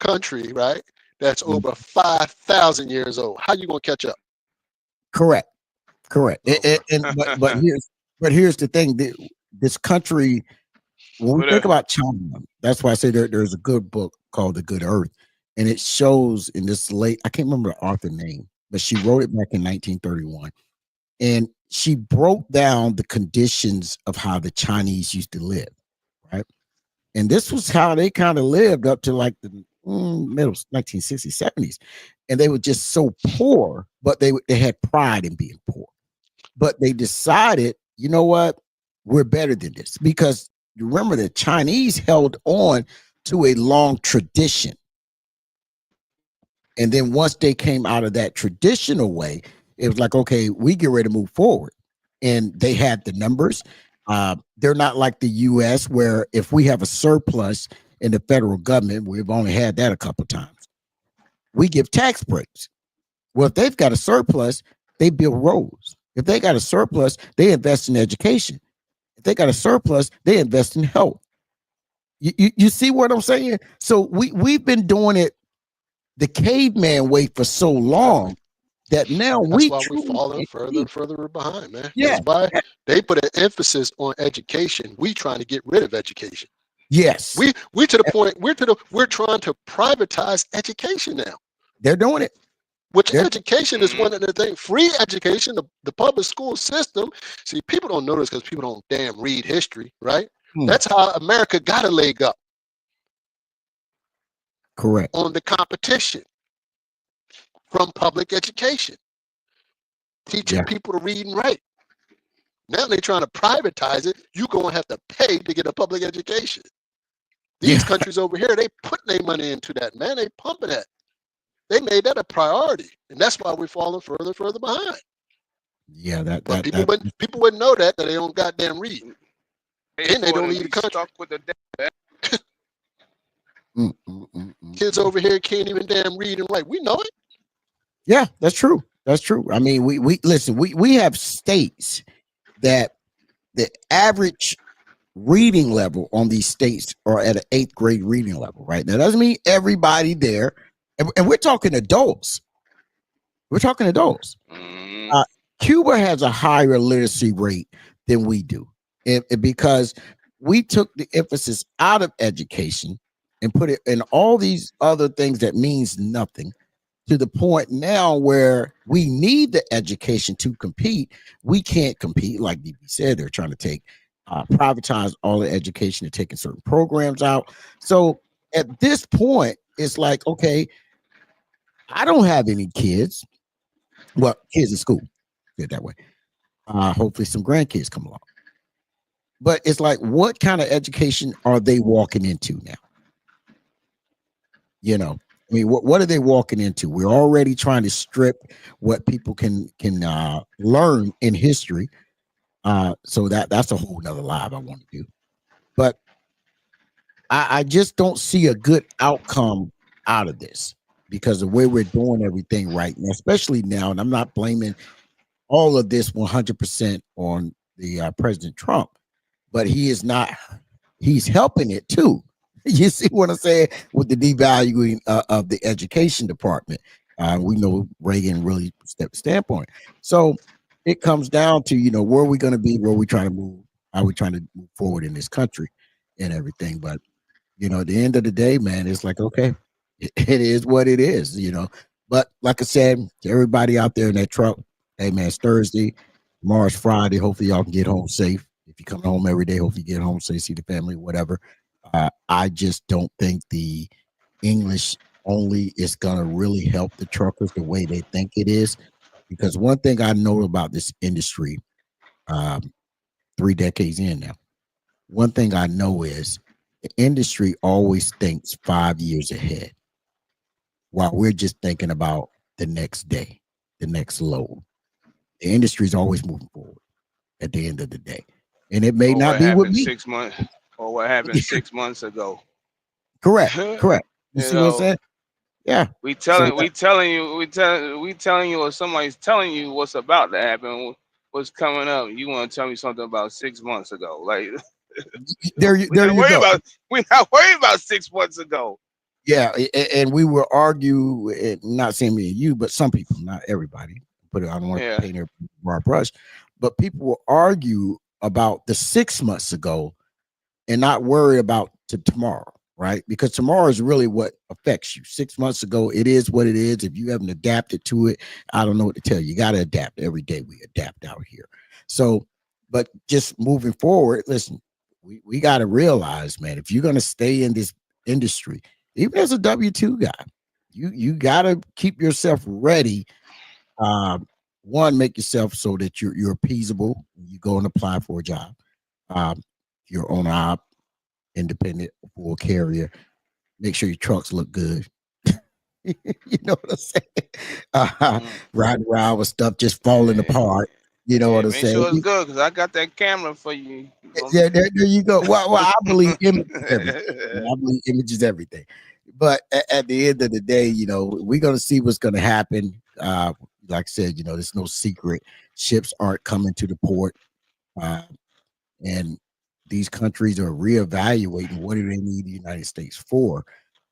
country, right? That's over 5,000 years old. How you gonna catch up?
Correct. But here's the thing. This country when we
But
think about China, that's why I say there's a good book called The Good Earth, and it shows in this late, I can't remember the author name, but she wrote it back in 1931, and she broke down the conditions of how the Chinese used to live, right? And this was how they kind of lived up to like the middle 1960s, 70s, and they were just so poor, but they had pride in being poor. But they decided, you know what, we're better than this, because remember the Chinese held on to a long tradition. And then once they came out of that traditional way, it was like, okay, we get ready to move forward. And they had the numbers. They're not like the US, where if we have a surplus in the federal government, we've only had that a couple of times, we give tax breaks. Well, if they've got a surplus, they build roads. If they got a surplus, they invest in education. If they got a surplus, they invest in health. You see what I'm saying? So we've been doing it the caveman way for so long that now
That's why we're falling further and further behind, man.
Yeah.
That's why they put an emphasis on education. We trying to get rid of education.
Yes.
We to the point we're trying to privatize education now.
They're doing it.
Which education is one of the things. Free education, the public school system. See, people don't know this because people don't damn read history, right? That's how America got a leg up.
Correct.
On the competition from public education, teaching people to read and write. Now they're trying to privatize it. You're going to have to pay to get a public education. These countries over here, they putting their money into that, man. They pumping that. They made that a priority, and that's why we're falling further and further behind.
Yeah,
people wouldn't know that they don't goddamn read, and they don't leave the country.
Stuck with the debt.
Kids over here can't even damn read and write. We know it.
Yeah, that's true. That's true. I mean, we listen. We have states that the average reading level on these states are at an 8th grade reading level. Right now, doesn't mean everybody there. And we're talking adults. We're talking adults. Cuba has a higher literacy rate than we do, because we took the emphasis out of education and put it in all these other things that means nothing, to the point now where we need the education to compete. We can't compete. Like DB said, they're trying to privatize all the education and taking certain programs out. So at this point, it's like, okay, I don't have any kids. Well, kids in school, get that way. Hopefully some grandkids come along. But it's like, what kind of education are they walking into now? You know, I mean, what are they walking into? We're already trying to strip what people can learn in history. So that's a whole nother live I want to do. But I just don't see a good outcome out of this, because the way we're doing everything right now, especially now, and I'm not blaming all of this 100% on the President Trump, but he is not. He's helping it too. You see what I'm saying with the devaluing of the education department. We know Reagan really stepped standpoint. So it comes down to, where are we going to be, where are we trying to move, how are we trying to move forward in this country and everything. But, at the end of the day, man, it's like, okay, it is what it is, But like I said, to everybody out there in that truck, hey, man, it's Thursday, tomorrow's Friday. Hopefully y'all can get home safe. If you come home every day, hopefully you get home safe, see the family, whatever. I just don't think the English only is going to really help the truckers the way they think it is. Because one thing I know about this industry, 3 decades in now, one thing I know is the industry always thinks 5 years ahead, while we're just thinking about the next day, the next load. The industry is always moving forward at the end of the day. And it may not be with me.
6 months, or what happened 6 months ago.
Correct. You see what I'm saying? Yeah.
We telling you, or somebody's telling you what's about to happen, what's coming up. You want to tell me something about 6 months ago? Like,
there you go.
We're not worried about 6 months ago.
Yeah, and we will argue, not saying me and you, but some people, not everybody. I don't want to paint their broad brush, but people will argue about the 6 months ago and not worry about tomorrow, right? Because tomorrow is really what affects you. 6 months ago, it is what it is. If you haven't adapted to it, I don't know what to tell you. You got to adapt. Every day we adapt out here. So, but just moving forward, listen, we got to realize, man, if you're going to stay in this industry, even as a W-2 guy, you got to keep yourself ready. One, make yourself so that you're appeasable when you go and apply for a job. You're on op, independent, full carrier. Make sure your trucks look good. You know what I'm saying? Riding around with stuff just falling apart. You know what I'm saying?
Make sure it's good, because I got that camera for you.
Yeah, there you go. Well, I believe image is everything. I believe image is everything. But at the end of the day, you know, we're going to see what's going to happen. Like I said, you know, there's no secret. Ships aren't coming to the port. And these countries are reevaluating what do they need the United States for.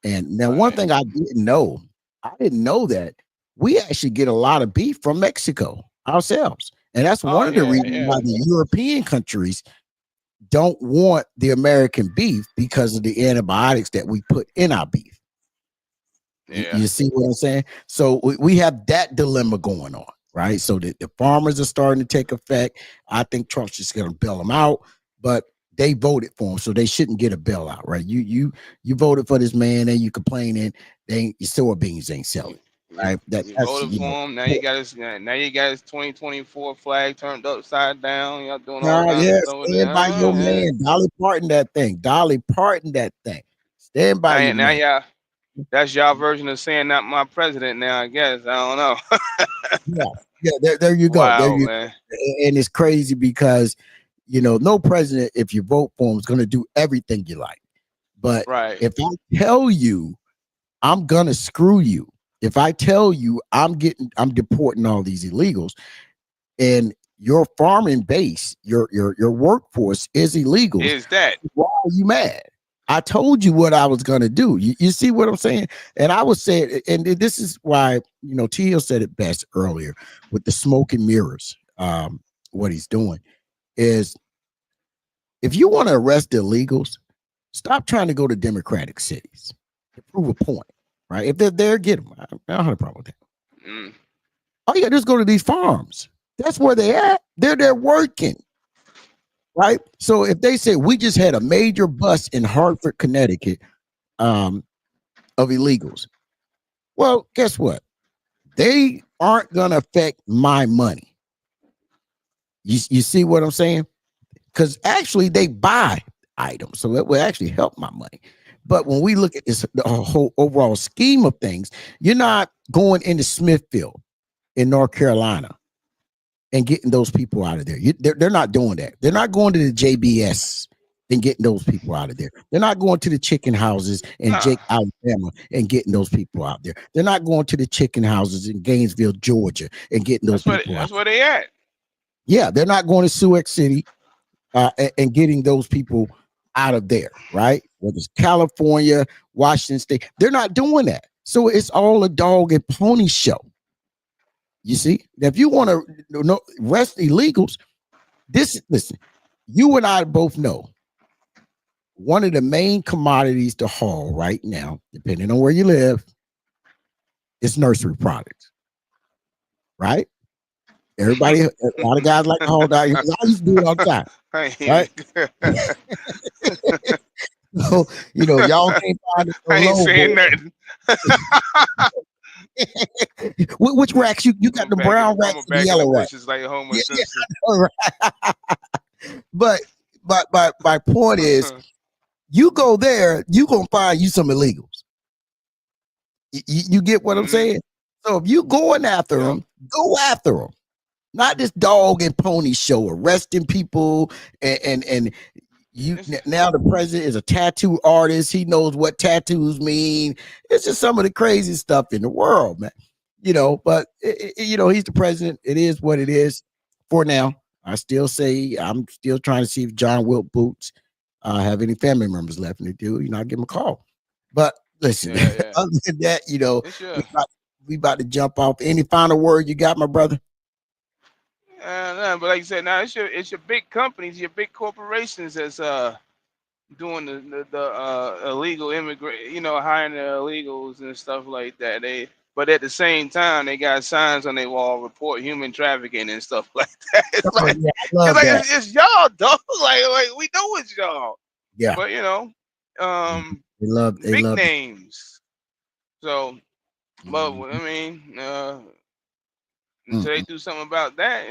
And now one thing I didn't know that we actually get a lot of beef from Mexico ourselves. And that's one of the reasons why the European countries don't want the American beef, because of the antibiotics that we put in our beef. You see what I'm saying? So we have that dilemma going on, right? So the farmers are starting to take effect. I think Trump's just going to bail them out, but they voted for him, so they shouldn't get a bailout, right? You voted for this man, and you complaining your soybeans ain't selling, right?
You voted for him. Now you got his 2024 flag turned upside down. Y'all doing all kinds of stuff with
stand by your man. Dolly Parton that thing. Stand by your man.
Y'all. That's y'all version of saying not my president now, I guess. I don't know.
There you go.
Wow, man.
And it's crazy because, you know, no president, if you vote for him, is going to do everything you like. But if I tell you I'm going to screw you, if I tell you I'm deporting all these illegals, and your farming base, your workforce is illegal, why are you mad? I told you what I was going to do. You see what I'm saying? And I would say, and this is why, you know, T.O. said it best earlier with the smoke and mirrors. What he's doing is, if you want to arrest the illegals, stop trying to go to Democratic cities to prove a point, right? If they're there, get them. I don't have a problem with that. All you got to do is go to these farms. That's where they at. They're there working. Right. So if they say we just had a major bust in Hartford, Connecticut, of illegals, well, guess what? They aren't going to affect my money. You see what I'm saying? Because actually they buy items, so it will actually help my money. But when we look at this, the whole overall scheme of things, you're not going into Smithfield in North Carolina and getting those people out of there. They're not doing that. They're not going to the JBS and getting those people out of there. They're not going to the chicken houses in Jake, Alabama, and getting those people out there. They're not going to the chicken houses in Gainesville, Georgia, and getting those people out.
That's where they at.
Yeah, they're not going to Sioux City and getting those people out of there, right? Whether it's California, Washington State, they're not doing that. So it's all a dog and pony show. You see, now, if you want to arrest illegals, listen, you and I both know one of the main commodities to haul right now, depending on where you live, is nursery products, right? Everybody, a lot of guys like to haul down here. I used to do it all the time, right? So, you know, y'all can't find it.
I ain't saying nothing.
Which racks? You got the brown racks and the yellow racks.
Like
but my point is, you go there, you gonna find you some illegals. You get what I'm saying? So if you going after them, go after them. Not this dog and pony show, arresting people and you. Now the president is a tattoo artist. He knows what tattoos mean. It's just some of the crazy stuff in the world, man. You know, but you know, he's the president. It is what it is for now. I still say I'm still trying to see if John Wilt Boots have any family members left, and they do. You know, I'll give him a call. But listen, other than that, you know, we about to jump off. Any final word you got, my brother?
No, but like you said, now it's your big companies, your big corporations that's doing the illegal immigrant, hiring the illegals and stuff like that. But at the same time, they got signs on their wall, report human trafficking and stuff like that. It's
Oh,
like,
yeah, I love that.
it's y'all, dog. Like we know it's y'all.
Yeah.
But
They love
big
it.
names. So, but I mean, until they do something about that,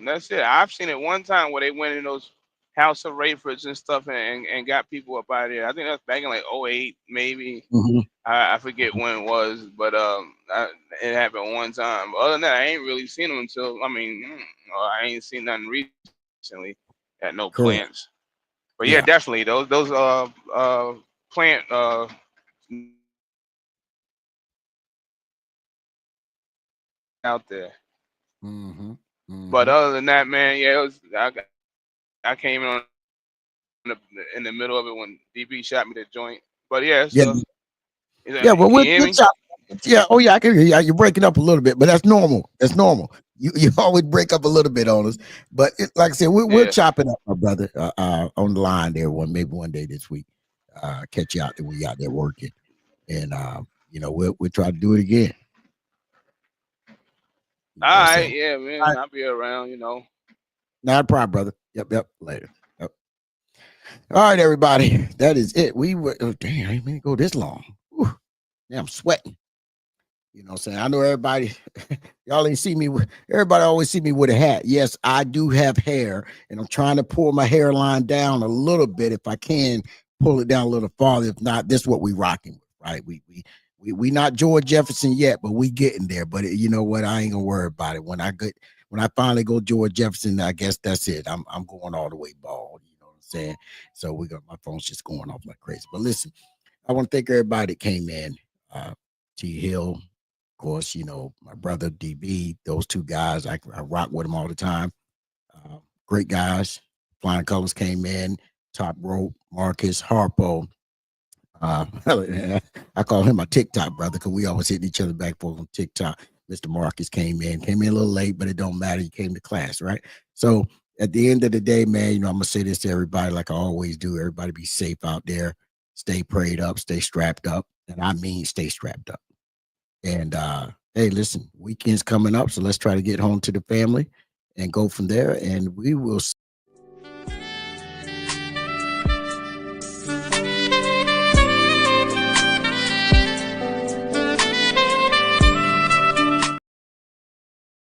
that's it. I've seen it one time where they went in those House of Rayfords and stuff and got people up out of there. I think that's back in like 08, maybe. I forget when it was, but it happened one time. But other than that, I ain't really seen them until, I ain't seen nothing recently at no
Correct.
plants. But yeah, definitely those plant out there. But other than that, man, yeah, it was. I came in in the middle of it when DB shot me the joint. But yeah, so,
well, we'll chop. Yeah, oh yeah, I can hear you. You're breaking up a little bit, but that's normal. That's normal. You always break up a little bit on us, but like I said, we'll chop it up, my brother, on the line there. Maybe one day this week, catch you out there when you out there working, and we'll try to do it again.
All right, yeah, man, I'll be around.
Not a problem, brother. Yep. Later. Yep. All right, everybody, that is it. We were damn, I didn't mean to go this long. Whew. Yeah, I'm sweating. You know what I'm saying? I know everybody, y'all ain't see me. Everybody always see me with a hat. Yes, I do have hair, and I'm trying to pull my hairline down a little bit. If I can, pull it down a little farther. If not, this is what we rocking with, right? We not George Jefferson yet, but we getting there. But you know what? I ain't gonna worry about it. When I finally go George Jefferson, I guess that's it. I'm going all the way bald. You know what I'm saying? So my phone's just going off like crazy. But listen, I want to thank everybody that came in. T Hill, of course, my brother DB, those two guys, I rock with them all the time. Great guys. Flying Colors came in, Top Rope, Marcus, Harpo. I call him my TikTok brother because we always hit each other back forth on TikTok. Mr. Marcus came in a little late, but it don't matter. He came to class, right? So at the end of the day, man, I'm going to say this to everybody like I always do. Everybody be safe out there. Stay prayed up, stay strapped up. And I mean stay strapped up. And hey, listen, weekend's coming up, so let's try to get home to the family and go from there. And we will